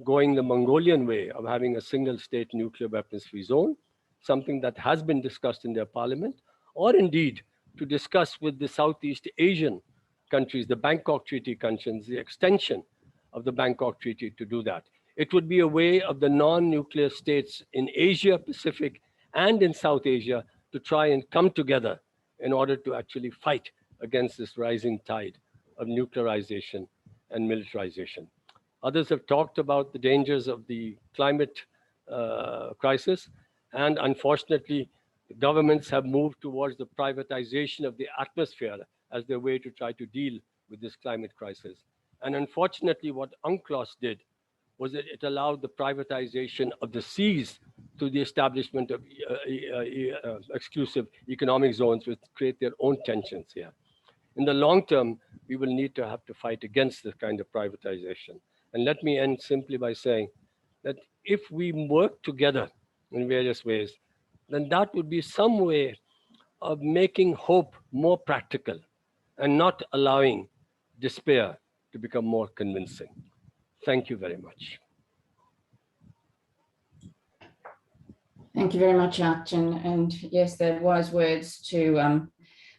going the Mongolian way of having a single state nuclear weapons-free zone, something that has been discussed in their parliament, or indeed to discuss with the Southeast Asian countries, the Bangkok Treaty countries, the extension of the Bangkok Treaty to do that. It would be a way of the non-nuclear states in Asia Pacific and in South Asia to try and come together in order to actually fight against this rising tide of nuclearization and militarization. Others have talked about the dangers of the climate crisis. And unfortunately, governments have moved towards the privatization of the atmosphere as their way to try to deal with this climate crisis. And unfortunately, what UNCLOS did was that it allowed the privatization of the seas through the establishment of exclusive economic zones, which create their own tensions here. In the long term, we will need to have to fight against this kind of privatization. And let me end simply by saying that if we work together in various ways, then that would be some way of making hope more practical and not allowing despair to become more convincing. Thank you very much. Thank you very much, Arjun. And yes, they're wise words to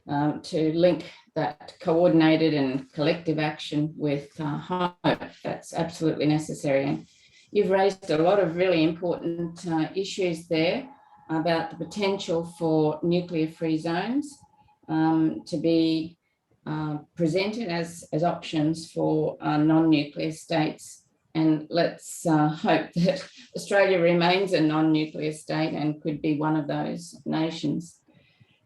link that coordinated and collective action with hope. That's absolutely necessary. And you've raised a lot of really important issues there about the potential for nuclear-free zones to be presented as options for non-nuclear states. And let's hope that Australia remains a non-nuclear state and could be one of those nations.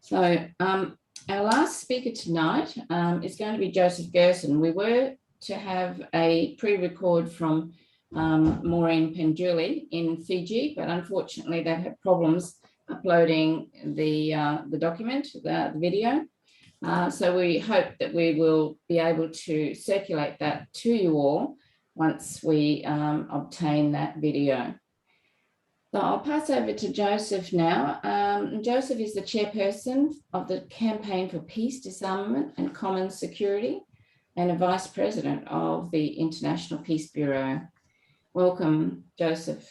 So our last speaker tonight is going to be Joseph Gerson. We were to have a pre-record from Maureen Penjuli in Fiji, but unfortunately they had problems uploading the document, the video. So we hope that we will be able to circulate that to you all once we obtain that video. So I'll pass over to Joseph now. Joseph is the chairperson of the Campaign for Peace, Disarmament and Common Security and a vice president of the International Peace Bureau. Welcome, Joseph.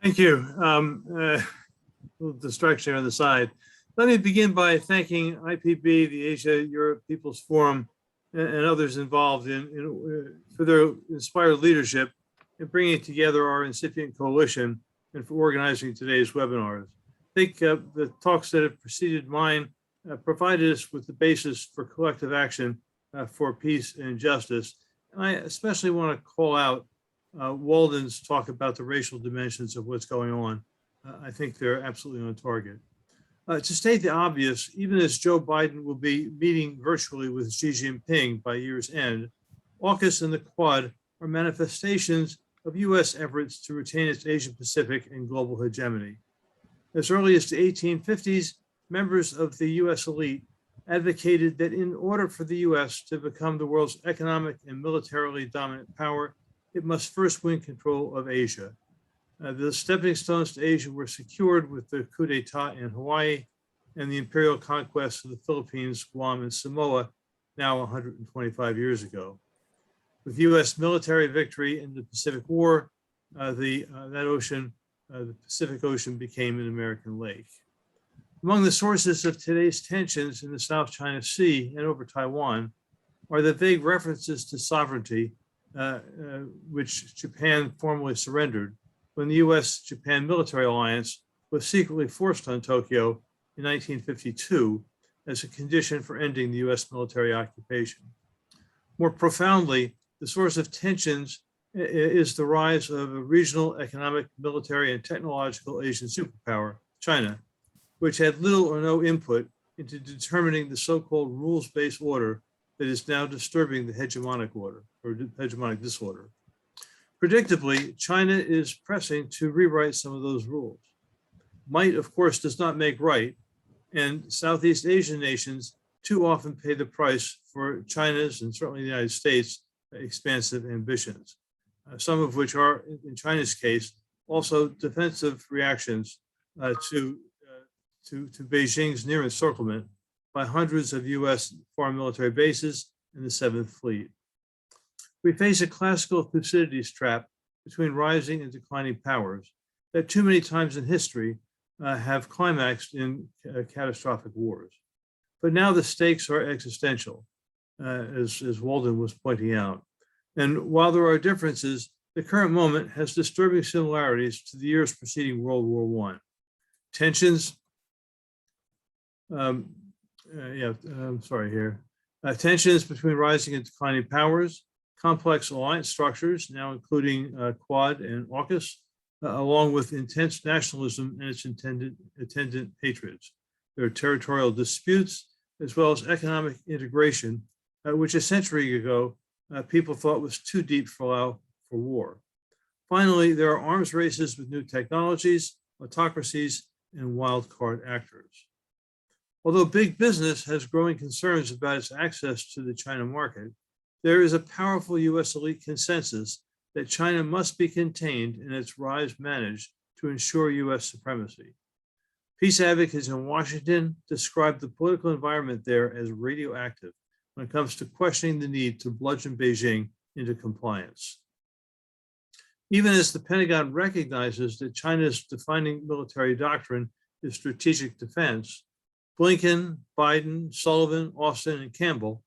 Thank you. A little distraction on the side. Let me begin by thanking IPB, the Asia-Europe People's Forum, and others involved for their inspired leadership in bringing together our incipient coalition and for organizing today's webinars. I think the talks that have preceded mine provided us with the basis for collective action for peace and justice. And I especially want to call out Walden's talk about the racial dimensions of what's going on. I think they're absolutely on target. To state the obvious, even as Joe Biden will be meeting virtually with Xi Jinping by year's end, AUKUS and the Quad are manifestations of US efforts to retain its Asia Pacific and global hegemony. As early as the 1850s, members of the US elite advocated that in order for the US to become the world's economic and militarily dominant power, it must first win control of Asia. The stepping stones to Asia were secured with the coup d'etat in Hawaii and the imperial conquest of the Philippines, Guam, and Samoa now 125 years ago. With US military victory in the Pacific War, the Pacific Ocean became an American lake. Among the sources of today's tensions in the South China Sea and over Taiwan are the vague references to sovereignty, which Japan formally surrendered when the US-Japan military alliance was secretly forced on Tokyo in 1952 as a condition for ending the US military occupation. More profoundly, the source of tensions is the rise of a regional economic, military, and technological Asian superpower, China, which had little or no input into determining the so-called rules-based order that is now disturbing the hegemonic order or hegemonic disorder. Predictably, China is pressing to rewrite some of those rules. Might, of course, does not make right, and Southeast Asian nations too often pay the price for China's and certainly the United States' expansive ambitions, some of which are, in China's case, also defensive reactions to Beijing's near encirclement by hundreds of US foreign military bases and the 7th Fleet. We face a classical Thucydides trap between rising and declining powers that too many times in history have climaxed in catastrophic wars. But now the stakes are existential, as Walden was pointing out. And while there are differences, the current moment has disturbing similarities to the years preceding World War I. Tensions, tensions between rising and declining powers, complex alliance structures, now including Quad and AUKUS, along with intense nationalism and its attendant hatreds. There are territorial disputes, as well as economic integration, which a century ago, people thought was too deep for war. Finally, there are arms races with new technologies, autocracies, and wild card actors. Although big business has growing concerns about its access to the China market, there is a powerful US elite consensus that China must be contained and its rise managed to ensure US supremacy. Peace advocates in Washington describe the political environment there as radioactive when it comes to questioning the need to bludgeon Beijing into compliance. Even as the Pentagon recognizes that China's defining military doctrine is strategic defense, Blinken, Biden, Sullivan, Austin, and Campbell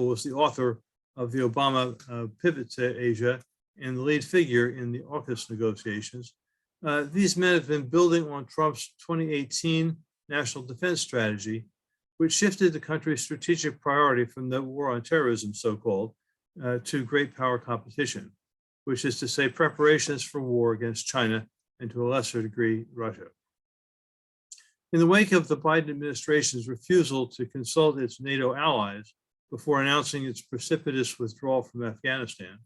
was the author of the Obama pivot to Asia and the lead figure in the AUKUS negotiations, these men have been building on Trump's 2018 national defense strategy, which shifted the country's strategic priority from the war on terrorism, so-called, to great power competition, which is to say preparations for war against China and to a lesser degree, Russia. In the wake of the Biden administration's refusal to consult its NATO allies before announcing its precipitous withdrawal from Afghanistan,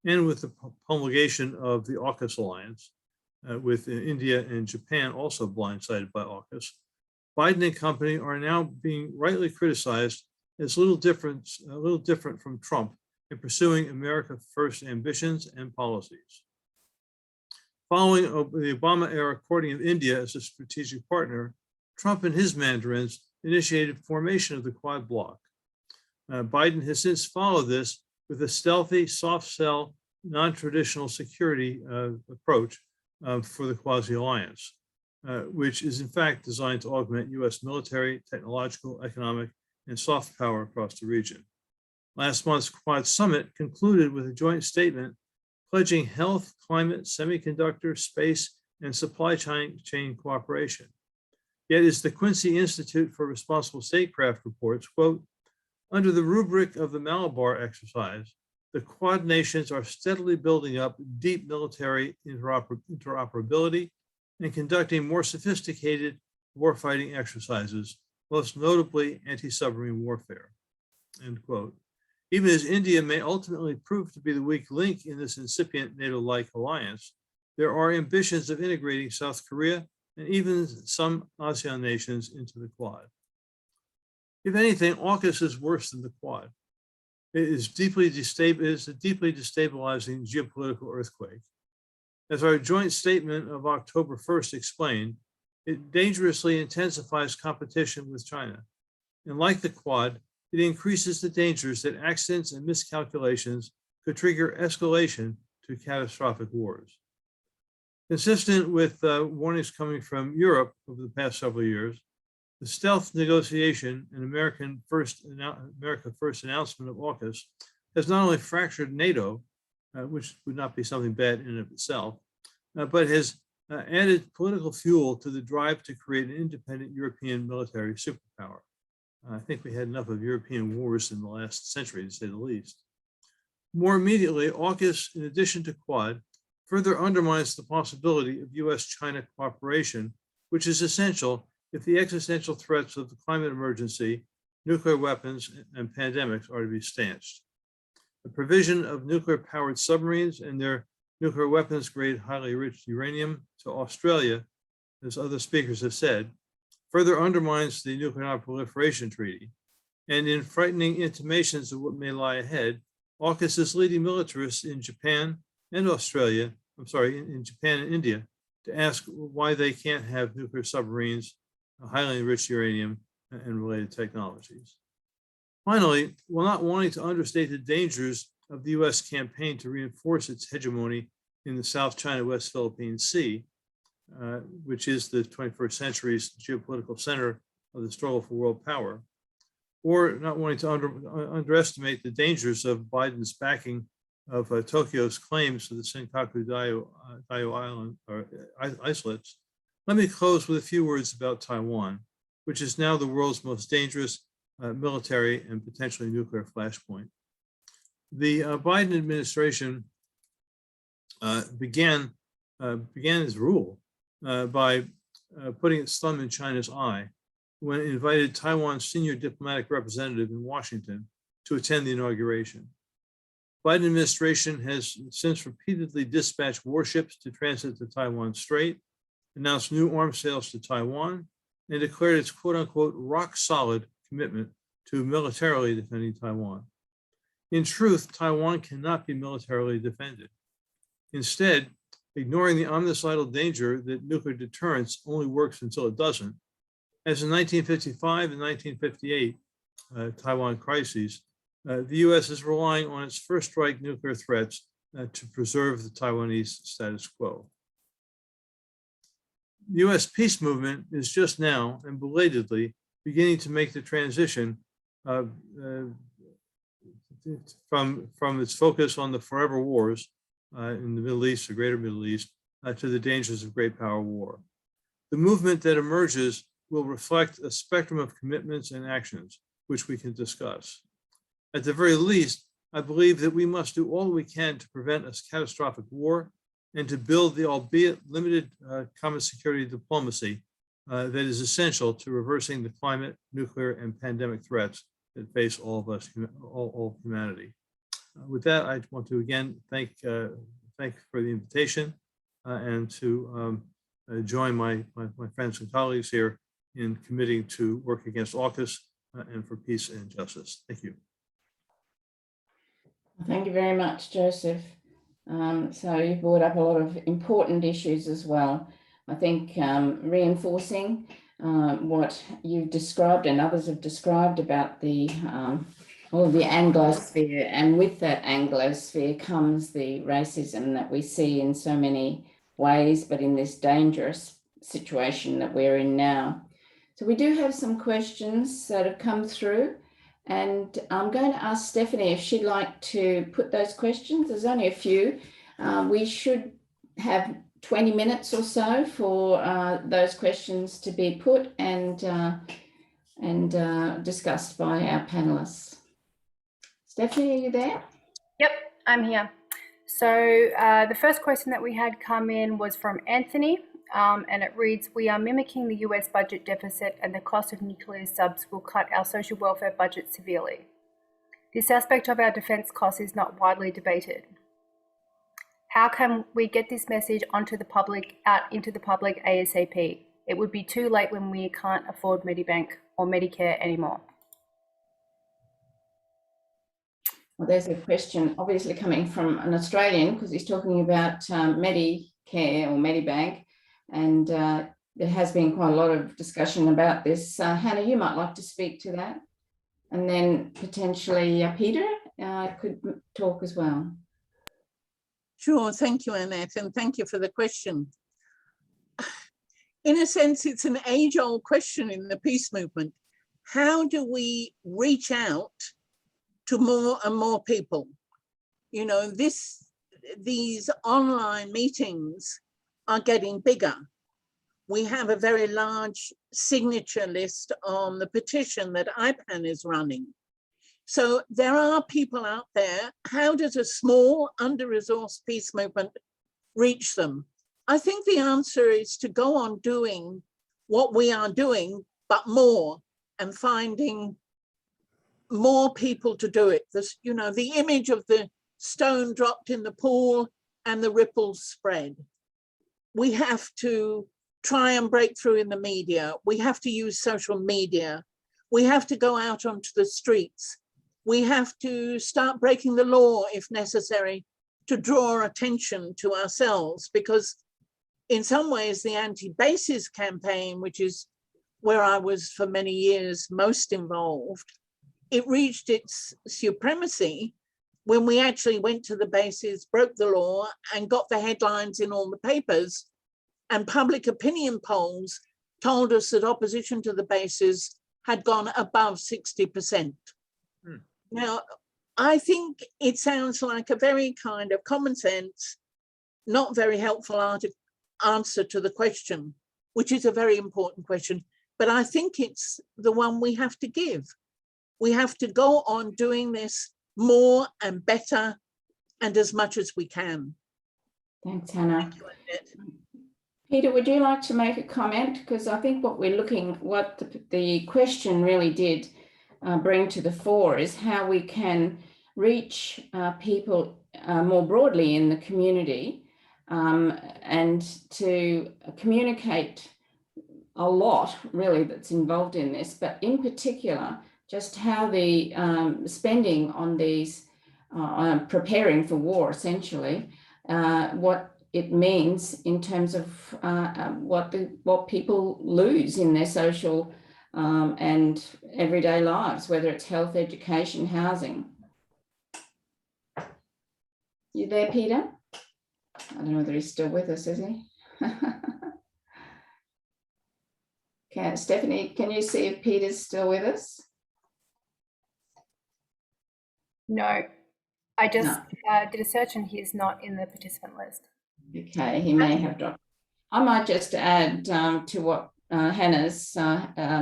and with the promulgation of the AUKUS alliance, with India and Japan also blindsided by AUKUS, Biden and company are now being rightly criticized as a little different from Trump in pursuing America First ambitions and policies. Following the Obama era courting of India as a strategic partner, Trump and his mandarins initiated formation of the Quad bloc. Biden has since followed this with a stealthy, soft sell, non-traditional security approach for the quasi-alliance, which is in fact designed to augment US military, technological, economic, and soft power across the region. Last month's Quad summit concluded with a joint statement pledging health, climate, semiconductor, space, and supply chain cooperation. Yet as the Quincy Institute for Responsible Statecraft reports, quote, under the rubric of the Malabar exercise, the Quad nations are steadily building up deep military interoperability and conducting more sophisticated warfighting exercises, most notably anti-submarine warfare, end quote. Even as India may ultimately prove to be the weak link in this incipient NATO-like alliance, there are ambitions of integrating South Korea and even some ASEAN nations into the Quad. If anything, AUKUS is worse than the Quad. It is a deeply destabilizing geopolitical earthquake. As our joint statement of October 1st explained, it dangerously intensifies competition with China. And like the Quad, it increases the dangers that accidents and miscalculations could trigger escalation to catastrophic wars. Consistent with warnings coming from Europe over the past several years, the stealth negotiation and America First announcement of AUKUS has not only fractured NATO, which would not be something bad in and of itself, but has added political fuel to the drive to create an independent European military superpower. I think we had enough of European wars in the last century, to say the least. More immediately, AUKUS, in addition to Quad, further undermines the possibility of US-China cooperation, which is essential if the existential threats of the climate emergency, nuclear weapons, and pandemics are to be stanched. The provision of nuclear-powered submarines and their nuclear weapons-grade highly enriched uranium to Australia, as other speakers have said, further undermines the Nuclear Nonproliferation Treaty. And in frightening intimations of what may lie ahead, AUKUS is leading militarists in Japan and Australia, in Japan and India, to ask why they can't have nuclear submarines, highly enriched uranium, and related technologies. Finally, while not wanting to understate the dangers of the US campaign to reinforce its hegemony in the South China West Philippine Sea, which is the 21st century's geopolitical center of the struggle for world power, or not wanting to underestimate the dangers of Biden's backing of Tokyo's claims to the Senkaku Daio Island or isolates, let me close with a few words about Taiwan, which is now the world's most dangerous military and potentially nuclear flashpoint. The Biden administration began its rule by putting its thumb in China's eye when it invited Taiwan's senior diplomatic representative in Washington to attend the inauguration. Biden administration has since repeatedly dispatched warships to transit the Taiwan Strait, announced new arms sales to Taiwan, and declared its quote-unquote rock-solid commitment to militarily defending Taiwan. In truth, Taiwan cannot be militarily defended. Instead, ignoring the omnicidal danger that nuclear deterrence only works until it doesn't. As in 1955 and 1958 Taiwan crises, the US is relying on its first strike nuclear threats to preserve the Taiwanese status quo. The US peace movement is just now and belatedly beginning to make the transition from its focus on the forever wars in the Middle East, the greater Middle East, to the dangers of great power war. The movement that emerges will reflect a spectrum of commitments and actions, which we can discuss. At the very least, I believe that we must do all we can to prevent a catastrophic war and to build the albeit limited common security diplomacy that is essential to reversing the climate, nuclear, and pandemic threats that face all of us, all of humanity. With that, I want to again thank for the invitation and to join my friends and colleagues here in committing to work against AUKUS and for peace and justice. Thank you. Thank you very much, Joseph. So you brought up a lot of important issues as well. I think reinforcing what you've described and others have described about the all of the Anglosphere, and with that Anglosphere comes the racism that we see in so many ways, but in this dangerous situation that we're in now. So we do have some questions that have come through, and I'm going to ask Stephanie if she'd like to put those questions. There's only a few. We should have 20 minutes or so for those questions to be put and discussed by our panelists. Stephanie, are you there? Yep, I'm here. So the first question that we had come in was from Anthony, and it reads, "We are mimicking the US budget deficit, and the cost of nuclear subs will cut our social welfare budget severely. This aspect of our defense costs is not widely debated. How can we get this message onto the public, out into the public ASAP? It would be too late when we can't afford Medibank or Medicare anymore." Well, there's a question obviously coming from an Australian, because he's talking about Medicare or Medibank, and there has been quite a lot of discussion about this. Hannah, you might like to speak to that, and then potentially Peter could talk as well. Sure, thank you, Annette, and thank you for the question. In a sense, it's an age-old question in the peace movement. How do we reach out to more and more people? You know, these online meetings are getting bigger. We have a very large signature list on the petition that IPAN is running. So there are people out there. How does a small, under-resourced peace movement reach them? I think the answer is to go on doing what we are doing, but more, and finding more people to do it. This, you know, the image of the stone dropped in the pool and the ripples spread. We have to try and break through in the media. We have to use social media. We have to go out onto the streets. We have to start breaking the law if necessary to draw attention to ourselves, because in some ways the anti-bases campaign, which is where I was for many years most involved, it reached its supremacy when we actually went to the bases, broke the law, and got the headlines in all the papers. And public opinion polls told us that opposition to the bases had gone above 60%. Now, I think it sounds like a very kind of common sense, not very helpful answer to the question, which is a very important question, but I think it's the one we have to give. We have to go on doing this more and better and as much as we can. Thanks, Hannah. Thank you, Annette. Peter, would you like to make a comment? Because I think what the question really did bring to the fore is how we can reach people more broadly in the community and to communicate a lot really that's involved in this, but in particular, just how the spending on these, preparing for war essentially, what it means in terms of what people lose in their social and everyday lives, whether it's health, education, housing. You there, Peter? I don't know whether he's still with us, is he? Okay, Stephanie, can you see if Peter's still with us? No, I just did a search and he's not in the participant list. Okay, he may have dropped. I might just add to what Hannah's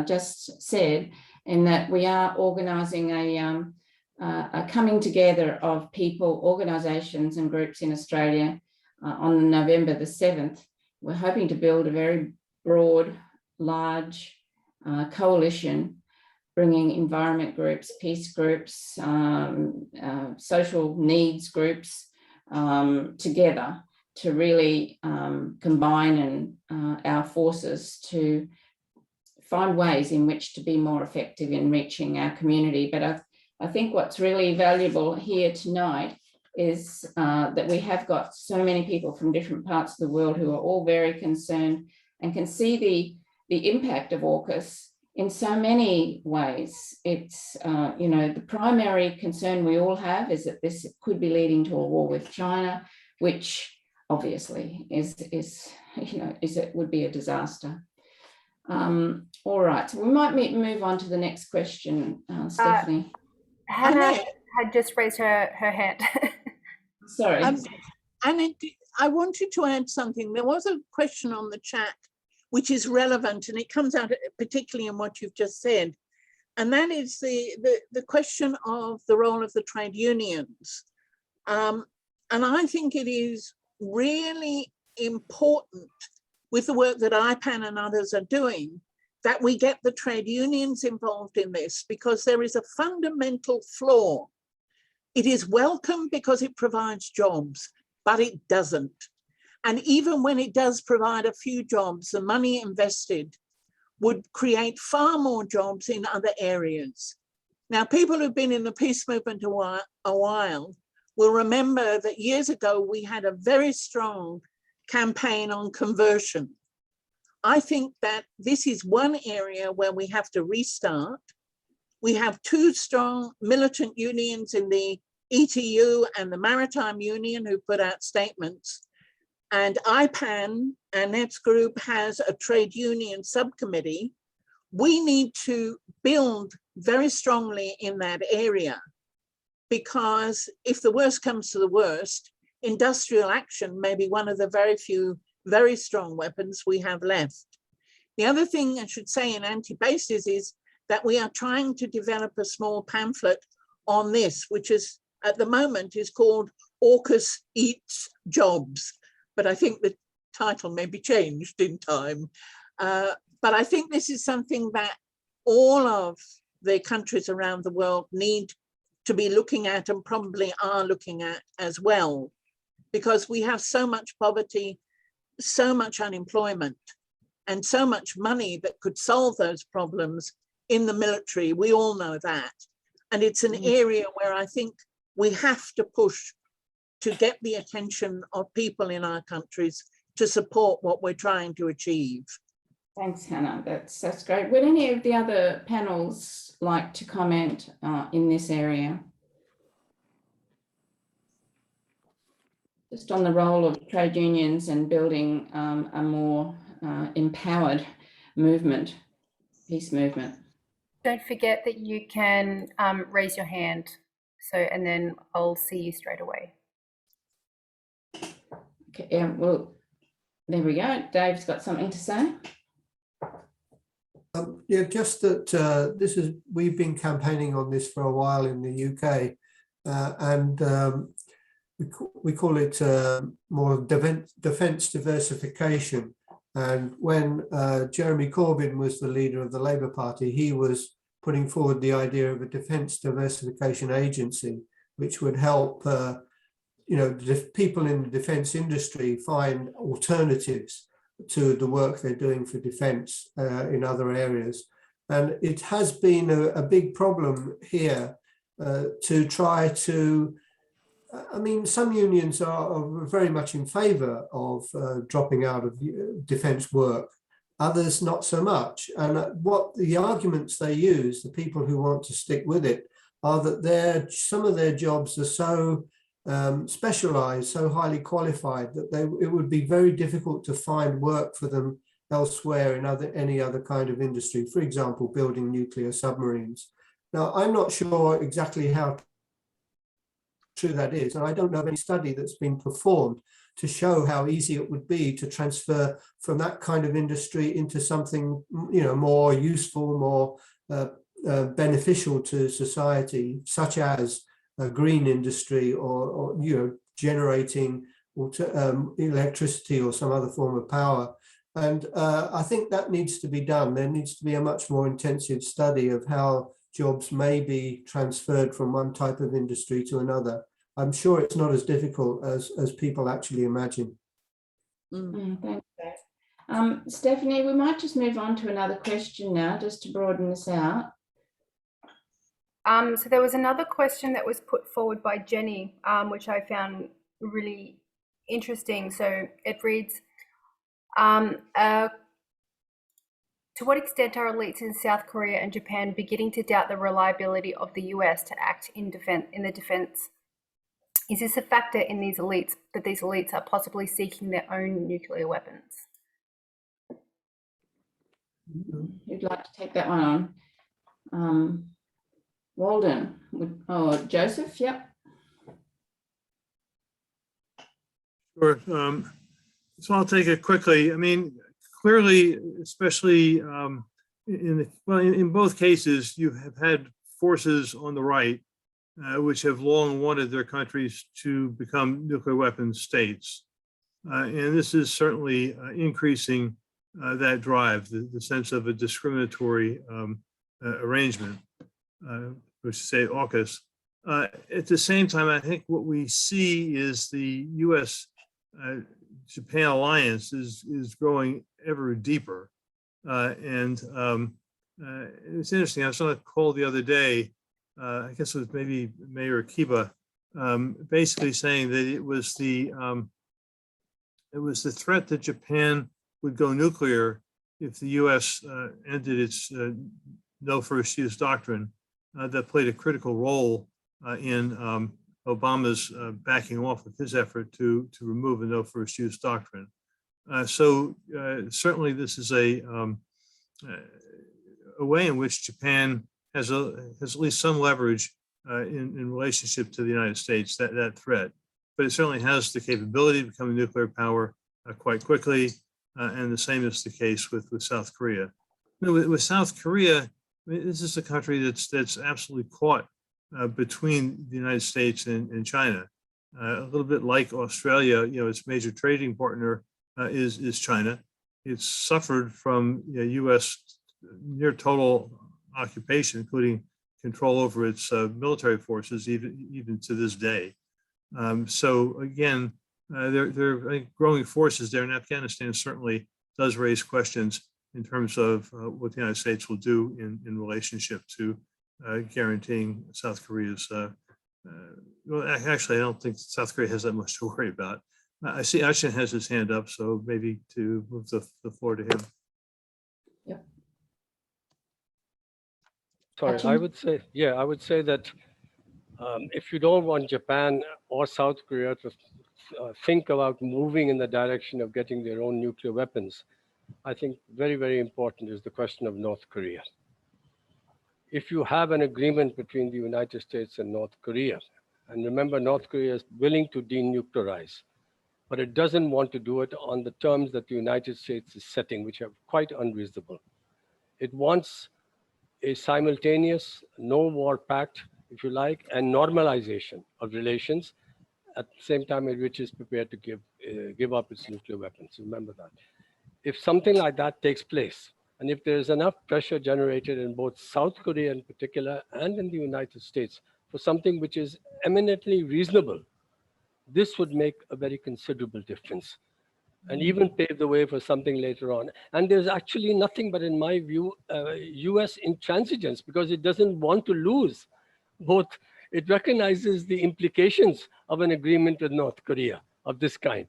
just said, in that we are organising a coming together of people, organisations and groups in Australia on November the 7th. We're hoping to build a very broad, large coalition, bringing environment groups, peace groups, social needs groups together to really combine our forces to find ways in which to be more effective in reaching our community. But I think what's really valuable here tonight is that we have got so many people from different parts of the world who are all very concerned and can see the impact of AUKUS in so many ways. It's, you know, the primary concern we all have is that this could be leading to a war with China, which obviously would be a disaster. All right, so we might move on to the next question, Stephanie. Hannah had just raised her hand. Sorry. Anna, I wanted to add something. There was a question on the chat which is relevant, and it comes out particularly in what you've just said, and that is the question of the role of the trade unions. And I think it is really important with the work that IPAN and others are doing that we get the trade unions involved in this, because there is a fundamental flaw. It is welcome because it provides jobs, but it doesn't. And even when it does provide a few jobs, the money invested would create far more jobs in other areas. Now, people who've been in the peace movement a while will remember that years ago, we had a very strong campaign on conversion. I think that this is one area where we have to restart. We have two strong militant unions in the ETU and the Maritime Union who put out statements. And IPAN, Annette's group, has a trade union subcommittee. We need to build very strongly in that area, because if the worst comes to the worst, industrial action may be one of the very few very strong weapons we have left. The other thing I should say in anti-bases is that we are trying to develop a small pamphlet on this, which is at the moment is called AUKUS Eats Jobs. But I think the title may be changed in time. But I think this is something that all of the countries around the world need to be looking at, and probably are looking at as well, because we have so much poverty, so much unemployment, and so much money that could solve those problems in the military. We all know that. And it's an area where I think we have to push to get the attention of people in our countries to support what we're trying to achieve. Thanks, Hannah. That's great. Would any of the other panels like to comment in this area? Just on the role of trade unions and building a more empowered movement, peace movement. Don't forget that you can raise your hand. So, and then I'll see you straight away. Okay, yeah, well, there we go. Dave's got something to say. Yeah, just that we've been campaigning on this for a while in the UK, and we call it more defence diversification. And when Jeremy Corbyn was the leader of the Labour Party, he was putting forward the idea of a defence diversification agency, which would help people in the defence industry find alternatives to the work they're doing for defence in other areas. And it has been a big problem here to try to I mean, some unions are very much in favour of dropping out of defence work, others not so much. And what the arguments they use, the people who want to stick with it, are that some of their jobs are so specialised, so highly qualified, that it would be very difficult to find work for them elsewhere in any other kind of industry, for example, building nuclear submarines. Now, I'm not sure exactly how true that is, and I don't know of any study that's been performed to show how easy it would be to transfer from that kind of industry into something, you know, more useful, more beneficial to society, such as a green industry or you know, generating electricity or some other form of power. And I think that needs to be done. There needs to be a much more intensive study of how jobs may be transferred from one type of industry to another. I'm sure it's not as difficult as people actually imagine. Thanks, Dave. Stephanie, we might just move on to another question now, just to broaden this out. So there was another question that was put forward by Jenny, which I found really interesting. So it reads, to what extent are elites in South Korea and Japan beginning to doubt the reliability of the US to act in the defense? Is this a factor in these elites, that these elites are possibly seeking their own nuclear weapons? Who'd like to take that one on? Walden, Joseph, yep. Sure. So I'll take it quickly. I mean, clearly, especially in both cases, you have had forces on the right which have long wanted their countries to become nuclear weapons states. And this is certainly increasing that drive, the sense of a discriminatory arrangement, which is say AUKUS. At the same time, I think what we see is the US-Japan alliance is growing ever deeper. And it's interesting, I was on a call the other day, I guess it was maybe Mayor Akiba, basically saying that it was the threat that Japan would go nuclear if the US ended its no first use doctrine that played a critical role in Obama's backing off of his effort to remove a no first use doctrine. So certainly this is a way in which Japan has at least some leverage in relationship to the United States, that threat. But it certainly has the capability to become a nuclear power quite quickly, and the same is the case with South Korea. With South Korea, I mean, this is a country that's absolutely caught between the United States and China. A little bit like Australia, you know, its major trading partner is China. It's suffered from US near total occupation, including control over its military forces, even to this day. So again, there are growing forces there, and Afghanistan certainly does raise questions in terms of what the United States will do in relationship to guaranteeing South Korea's, well, actually, I don't think South Korea has that much to worry about. I see Achin has his hand up, so maybe to move the floor to him. Yep. Sorry, I would say that if you don't want Japan or South Korea to think about moving in the direction of getting their own nuclear weapons, I think very, very important is the question of North Korea. If you have an agreement between the United States and North Korea, and remember, North Korea is willing to denuclearize, but it doesn't want to do it on the terms that the United States is setting, which are quite unreasonable. It wants a simultaneous no-war pact, if you like, and normalization of relations at the same time in which it's prepared to give up its nuclear weapons. Remember that. If something like that takes place, and if there's enough pressure generated in both South Korea in particular and in the United States for something which is eminently reasonable, this would make a very considerable difference and even pave the way for something later on. And there's actually nothing but, in my view, US intransigence, because it doesn't want to lose both. It recognizes the implications of an agreement with North Korea of this kind.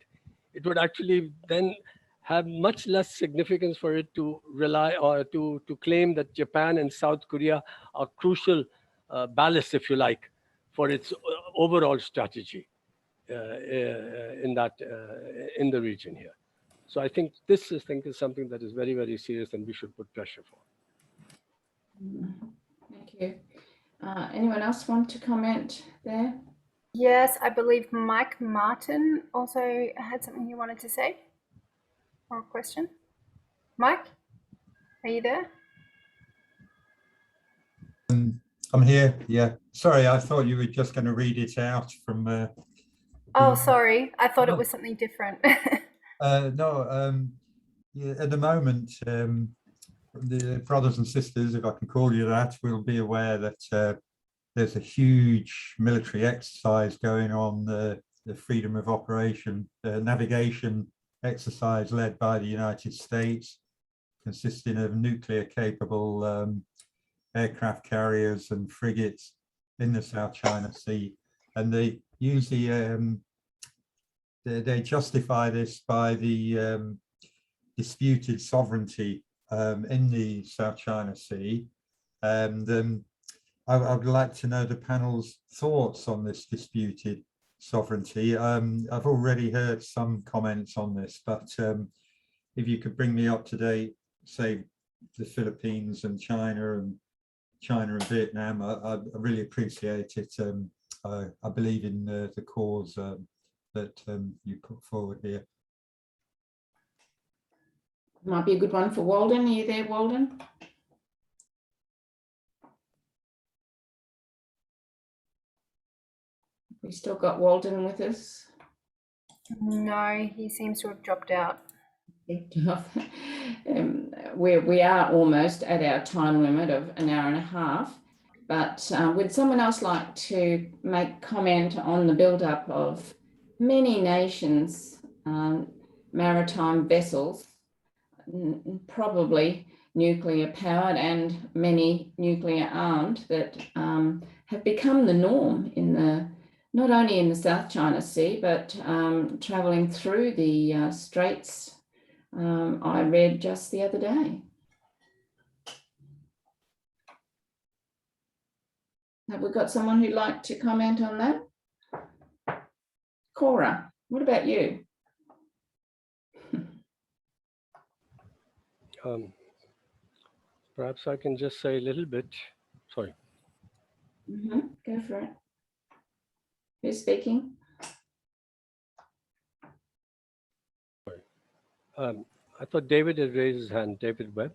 It would actually then have much less significance for it to rely or to claim that Japan and South Korea are crucial ballast, if you like, for its overall strategy in the region here. So I think this is something that is very, very serious and we should put pressure for. Thank you. Anyone else want to comment there? Yes, I believe Mike Martin also had something he wanted to say or a question. Mike, are you there? I'm here. Yeah. Sorry, I thought you were just going to read it out from. Oh, sorry. I thought it was something different. No. Yeah, at the moment, the brothers and sisters, if I can call you that, will be aware that there's a huge military exercise going on, the freedom of operation, navigation exercise led by the United States, consisting of nuclear-capable aircraft carriers and frigates in the South China Sea. And they usually, they justify this by the disputed sovereignty in the South China Sea. And I would like to know the panel's thoughts on this disputed sovereignty. I've already heard some comments on this, but if you could bring me up to date, say the Philippines and China and Vietnam, I really appreciate it. I believe in the cause that you put forward here. Might be a good one for Walden. Are you there, Walden? We still got Walden with us. No, he seems to have dropped out. We are almost at our time limit of an hour and a half, but would someone else like to make comment on the build-up of many nations, maritime vessels, probably nuclear powered and many nuclear armed, that have become the norm in the not only in the South China Sea, but travelling through the straits. I read just the other day. Have we got someone who'd like to comment on that? Cora, what about you? Perhaps I can just say a little bit. Sorry. Go for it. Who's speaking? I thought David had raised his hand. David Webb.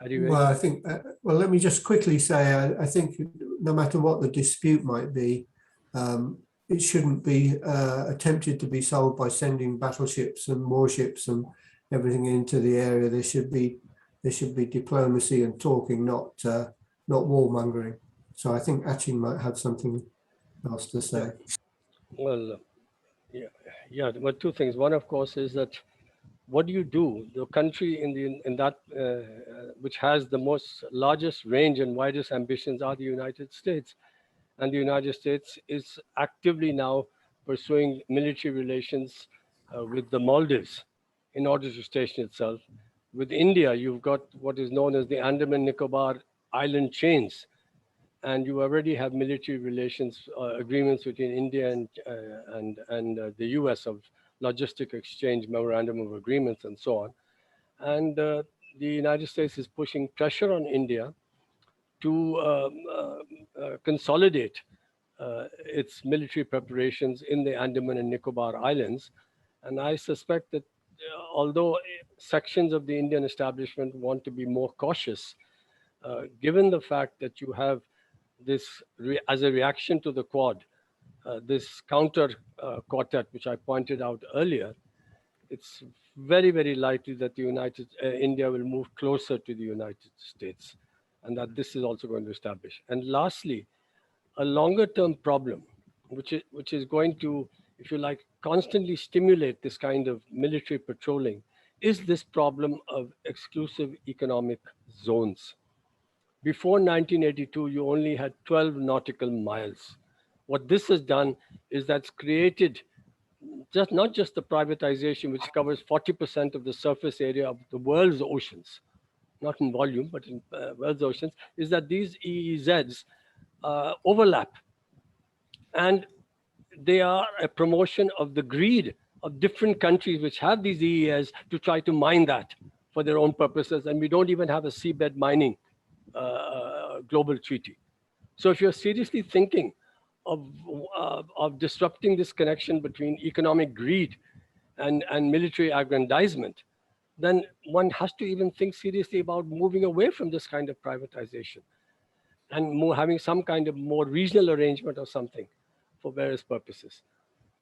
Well, I think, well, let me just quickly say, I think no matter what the dispute might be, it shouldn't be attempted to be solved by sending battleships and warships and everything into the area. There should be diplomacy and talking, not warmongering. So I think Achin might have something else to say. Well, yeah. Well, two things. One, of course, is that what do you do? The country in that which has the largest range and widest ambitions are the United States, and the United States is actively now pursuing military relations with the Maldives in order to station itself. With India, you've got what is known as the Andaman Nicobar Island chains, and you already have military relations agreements between India and the US of logistic exchange, memorandum of agreements, and so on. And the United States is pushing pressure on India to consolidate its military preparations in the Andaman and Nicobar Islands. And I suspect that although sections of the Indian establishment want to be more cautious, given the fact that you have this, as a reaction to the Quad, this counter quartet, which I pointed out earlier, it's very, very likely that India will move closer to the United States, and that this is also going to establish. And lastly, a longer-term problem, which is going to, if you like, constantly stimulate this kind of military patrolling, is this problem of exclusive economic zones. Before 1982, you only had 12 nautical miles What this has done is that's created not just the privatization, which covers 40% of the surface area of the world's oceans, not in volume, but in world's oceans, is that these EEZs overlap. And they are a promotion of the greed of different countries which have these EEZs to try to mine that for their own purposes. And we don't even have a seabed mining global treaty. So if you're seriously thinking of disrupting this connection between economic greed and military aggrandizement, then one has to even think seriously about moving away from this kind of privatization and having some kind of more regional arrangement or something for various purposes.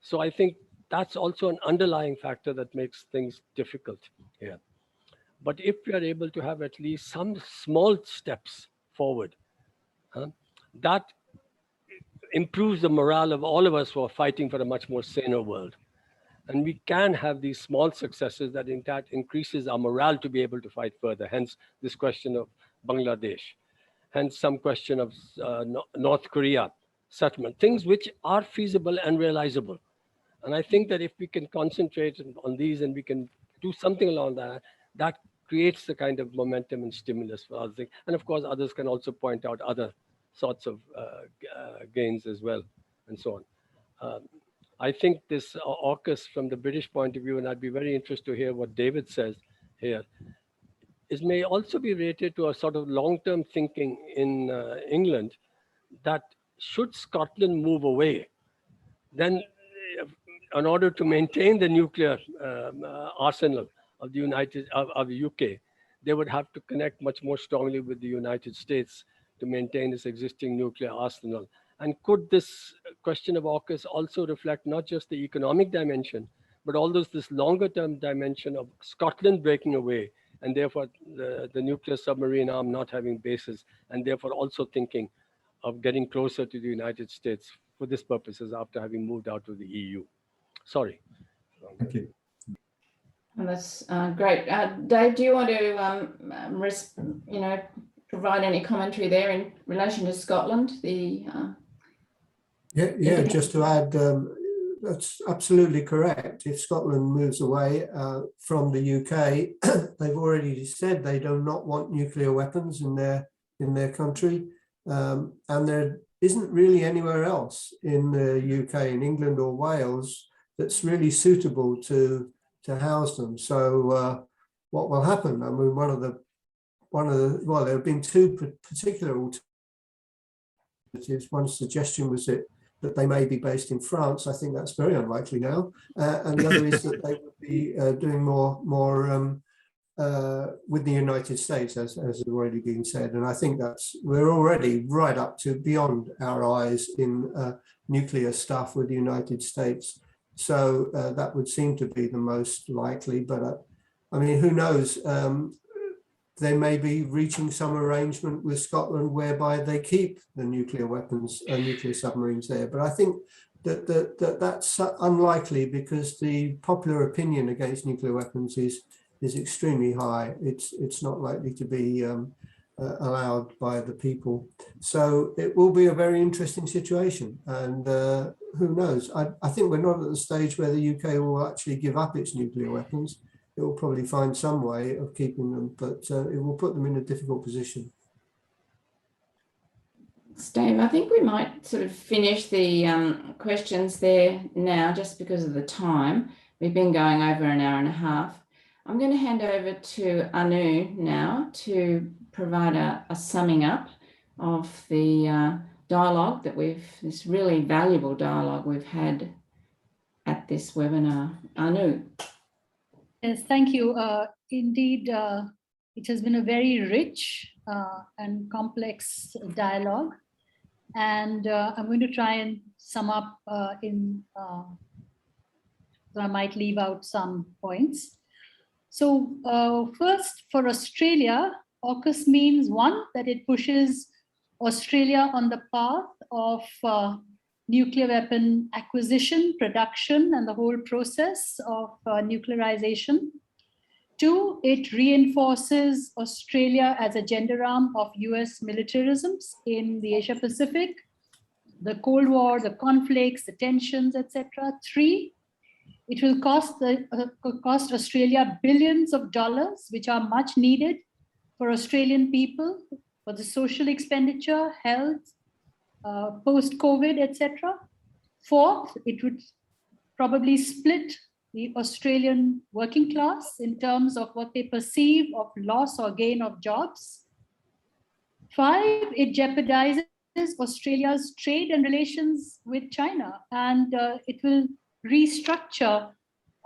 So I think that's also an underlying factor that makes things difficult here. But if we are able to have at least some small steps forward, that improves the morale of all of us who are fighting for a much more saner world. And we can have these small successes that in fact increases our morale to be able to fight further. Hence this question of Bangladesh, hence some question of North Korea settlement, things which are feasible and realizable. And I think that if we can concentrate on these and we can do something along that, that creates the kind of momentum and stimulus for others. And of course, others can also point out other sorts of gains as well, and so on. I think this AUKUS from the British point of view, and I'd be very interested to hear what David says here, may also be related to a sort of long-term thinking in England that should Scotland move away, then in order to maintain the nuclear arsenal of the UK, they would have to connect much more strongly with the United States to maintain its existing nuclear arsenal. And could this question of AUKUS also reflect not just the economic dimension, but also this longer term dimension of Scotland breaking away, and therefore the nuclear submarine arm not having bases, and therefore also thinking of getting closer to the United States for this purposes after having moved out of the EU. Sorry. Thank you. Well, that's great. Dave, do you want to, provide any commentary there in relation to Scotland? Yeah, just to add, that's absolutely correct. If Scotland moves away from the UK, they've already said they do not want nuclear weapons in their country, and there isn't really anywhere else in the UK, in England or Wales, that's really suitable to house them. So what will happen? I mean, well, there have been two particular alternatives. One suggestion was that they may be based in France. I think that's very unlikely now. And the other is that they would be doing more with the United States, as has already been said. And I think we're already right up to beyond our eyes in nuclear stuff with the United States. So that would seem to be the most likely. But I mean, who knows? They may be reaching some arrangement with Scotland whereby they keep the nuclear weapons and nuclear submarines there. But I think that's unlikely because the popular opinion against nuclear weapons is extremely high. It's not likely to be allowed by the people. So it will be a very interesting situation. And who knows? I think we're not at the stage where the UK will actually give up its nuclear weapons. It will probably find some way of keeping them, but it will put them in a difficult position. Dave, I think we might sort of finish the questions there now, just because of the time. We've been going over an hour and a half. I'm going to hand over to Anu now to provide a summing up of the dialogue that this really valuable dialogue we've had at this webinar. Anu. Yes, thank you. Indeed, it has been a very rich and complex dialogue. And I'm going to try and sum up so I might leave out some points. So first, for Australia, AUKUS means, one, that it pushes Australia on the path of nuclear weapon acquisition, production, and the whole process of nuclearization. Two, it reinforces Australia as a gender arm of US militarism in the Asia Pacific. the Cold War, the conflicts, the tensions, etc. 3, it will cost Australia billions of dollars, which are much needed for Australian people, for the social expenditure, health, post-COVID, etc. 4th, it would probably split the Australian working class in terms of what they perceive of loss or gain of jobs. 5, it jeopardizes Australia's trade and relations with China, and it will restructure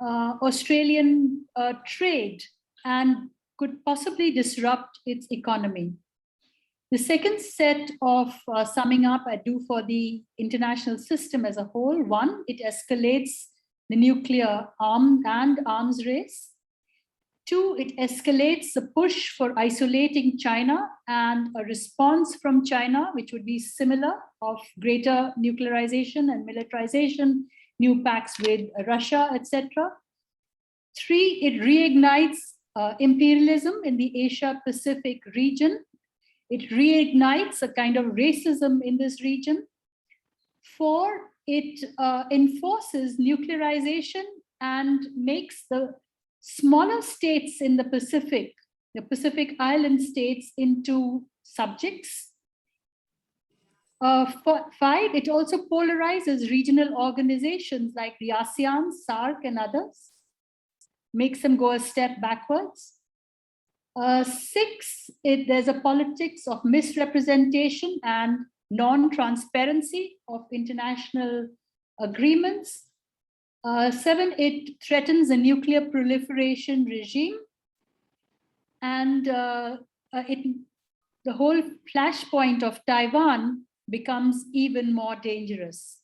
Australian trade and could possibly disrupt its economy. The second set of summing up I do for the international system as a whole: 1, it escalates the nuclear arms race. 2, it escalates the push for isolating China and a response from China, which would be similar, of greater nuclearization and militarization, new pacts with Russia, etc. 3, it reignites imperialism in the Asia Pacific region. It reignites a kind of racism in this region. 4, it enforces nuclearization and makes the smaller states in the Pacific island states, into subjects. 5, it also polarizes regional organizations like the ASEAN, SAARC, and others, makes them go a step backwards. 6, there's a politics of misrepresentation and non-transparency of international agreements. 7, it threatens a nuclear proliferation regime, and the whole flashpoint of Taiwan becomes even more dangerous.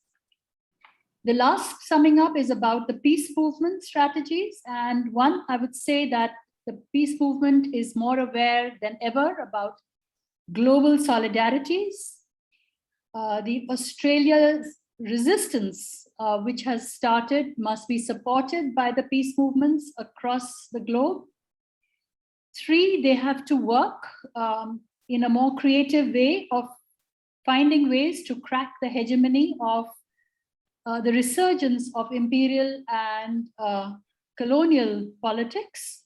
The last summing up is about the peace movement strategies, and one, I would say that the peace movement is more aware than ever about global solidarities. The Australia's resistance, which has started, must be supported by the peace movements across the globe. 3, they have to work in a more creative way of finding ways to crack the hegemony of the resurgence of imperial and colonial politics,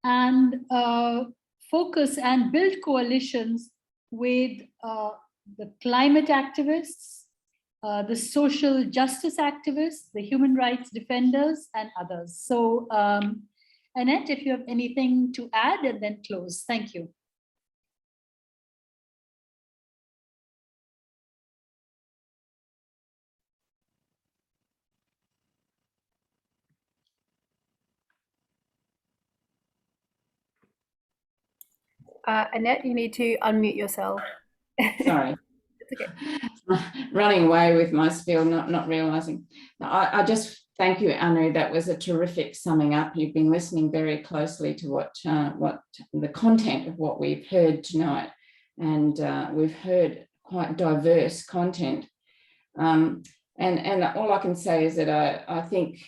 and focus and build coalitions with the climate activists, the social justice activists, the human rights defenders, and others. So Annette, if you have anything to add, and then close. Thank you. Annette, you need to unmute yourself. Sorry. It's okay. Running away with my spiel, not realizing. I just thank you, Anu. That was a terrific summing up. You've been listening very closely to what the content of what we've heard tonight, and we've heard quite diverse content. And all I can say is that I think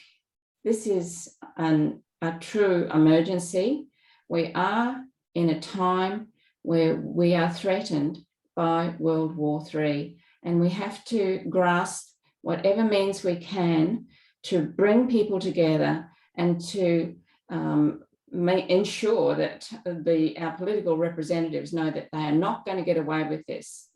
this is a true emergency. We are in a time where we are threatened by World War III, and we have to grasp whatever means we can to bring people together and to ensure that our political representatives know that they are not going to get away with this.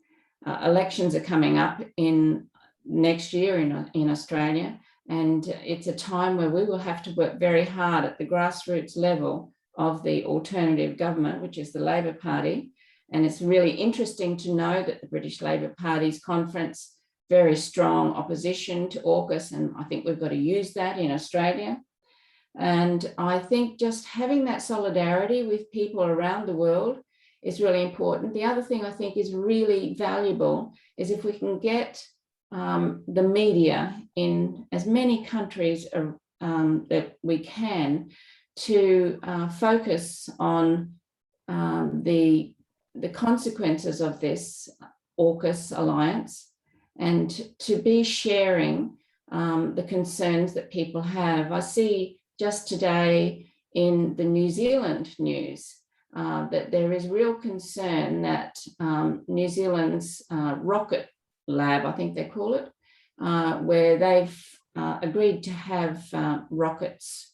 Elections are coming up in next year in Australia, and it's a time where we will have to work very hard at the grassroots level of the alternative government, which is the Labor Party. And it's really interesting to know that the British Labor Party's conference, very strong opposition to AUKUS, and I think we've got to use that in Australia. And I think just having that solidarity with people around the world is really important. The other thing I think is really valuable is if we can get the media in as many countries that we can to focus on the consequences of this AUKUS alliance, and to be sharing the concerns that people have. I see just today in the New Zealand news that there is real concern that New Zealand's rocket lab, I think they call it, where they've agreed to have rockets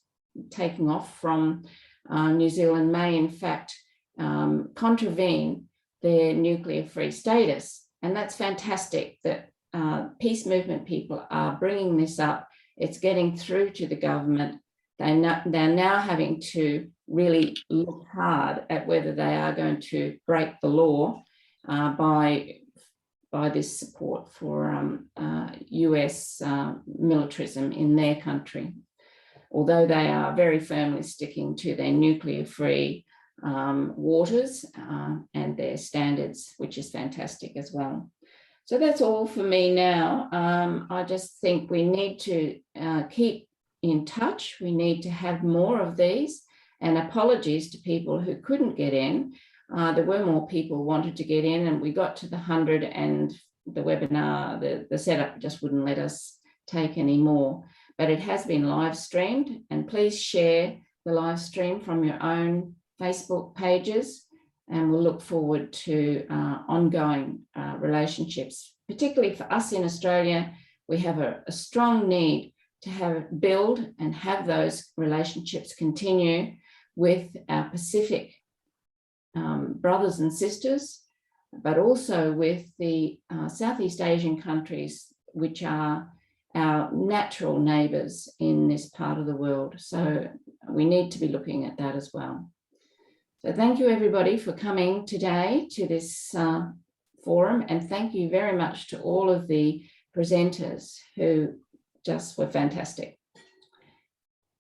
taking off from New Zealand may in fact contravene their nuclear-free status. And that's fantastic that peace movement people are bringing this up. It's getting through to the government. They're now having to really look hard at whether they are going to break the law by this support for US militarism in their country, although they are very firmly sticking to their nuclear-free waters and their standards, which is fantastic as well. So that's all for me now. I just think we need to keep in touch. We need to have more of these, and apologies to people who couldn't get in. There were more people who wanted to get in, and we got to the 100 and the webinar, the setup just wouldn't let us take any more. But it has been live streamed, and please share the live stream from your own Facebook pages, and we'll look forward to ongoing relationships. Particularly for us in Australia, we have a strong need to build and have those relationships continue with our Pacific brothers and sisters, but also with the Southeast Asian countries, which are our natural neighbours in this part of the world. So we need to be looking at that as well. So thank you everybody for coming today to this forum, and thank you very much to all of the presenters who just were fantastic.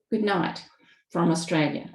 Good night from Australia.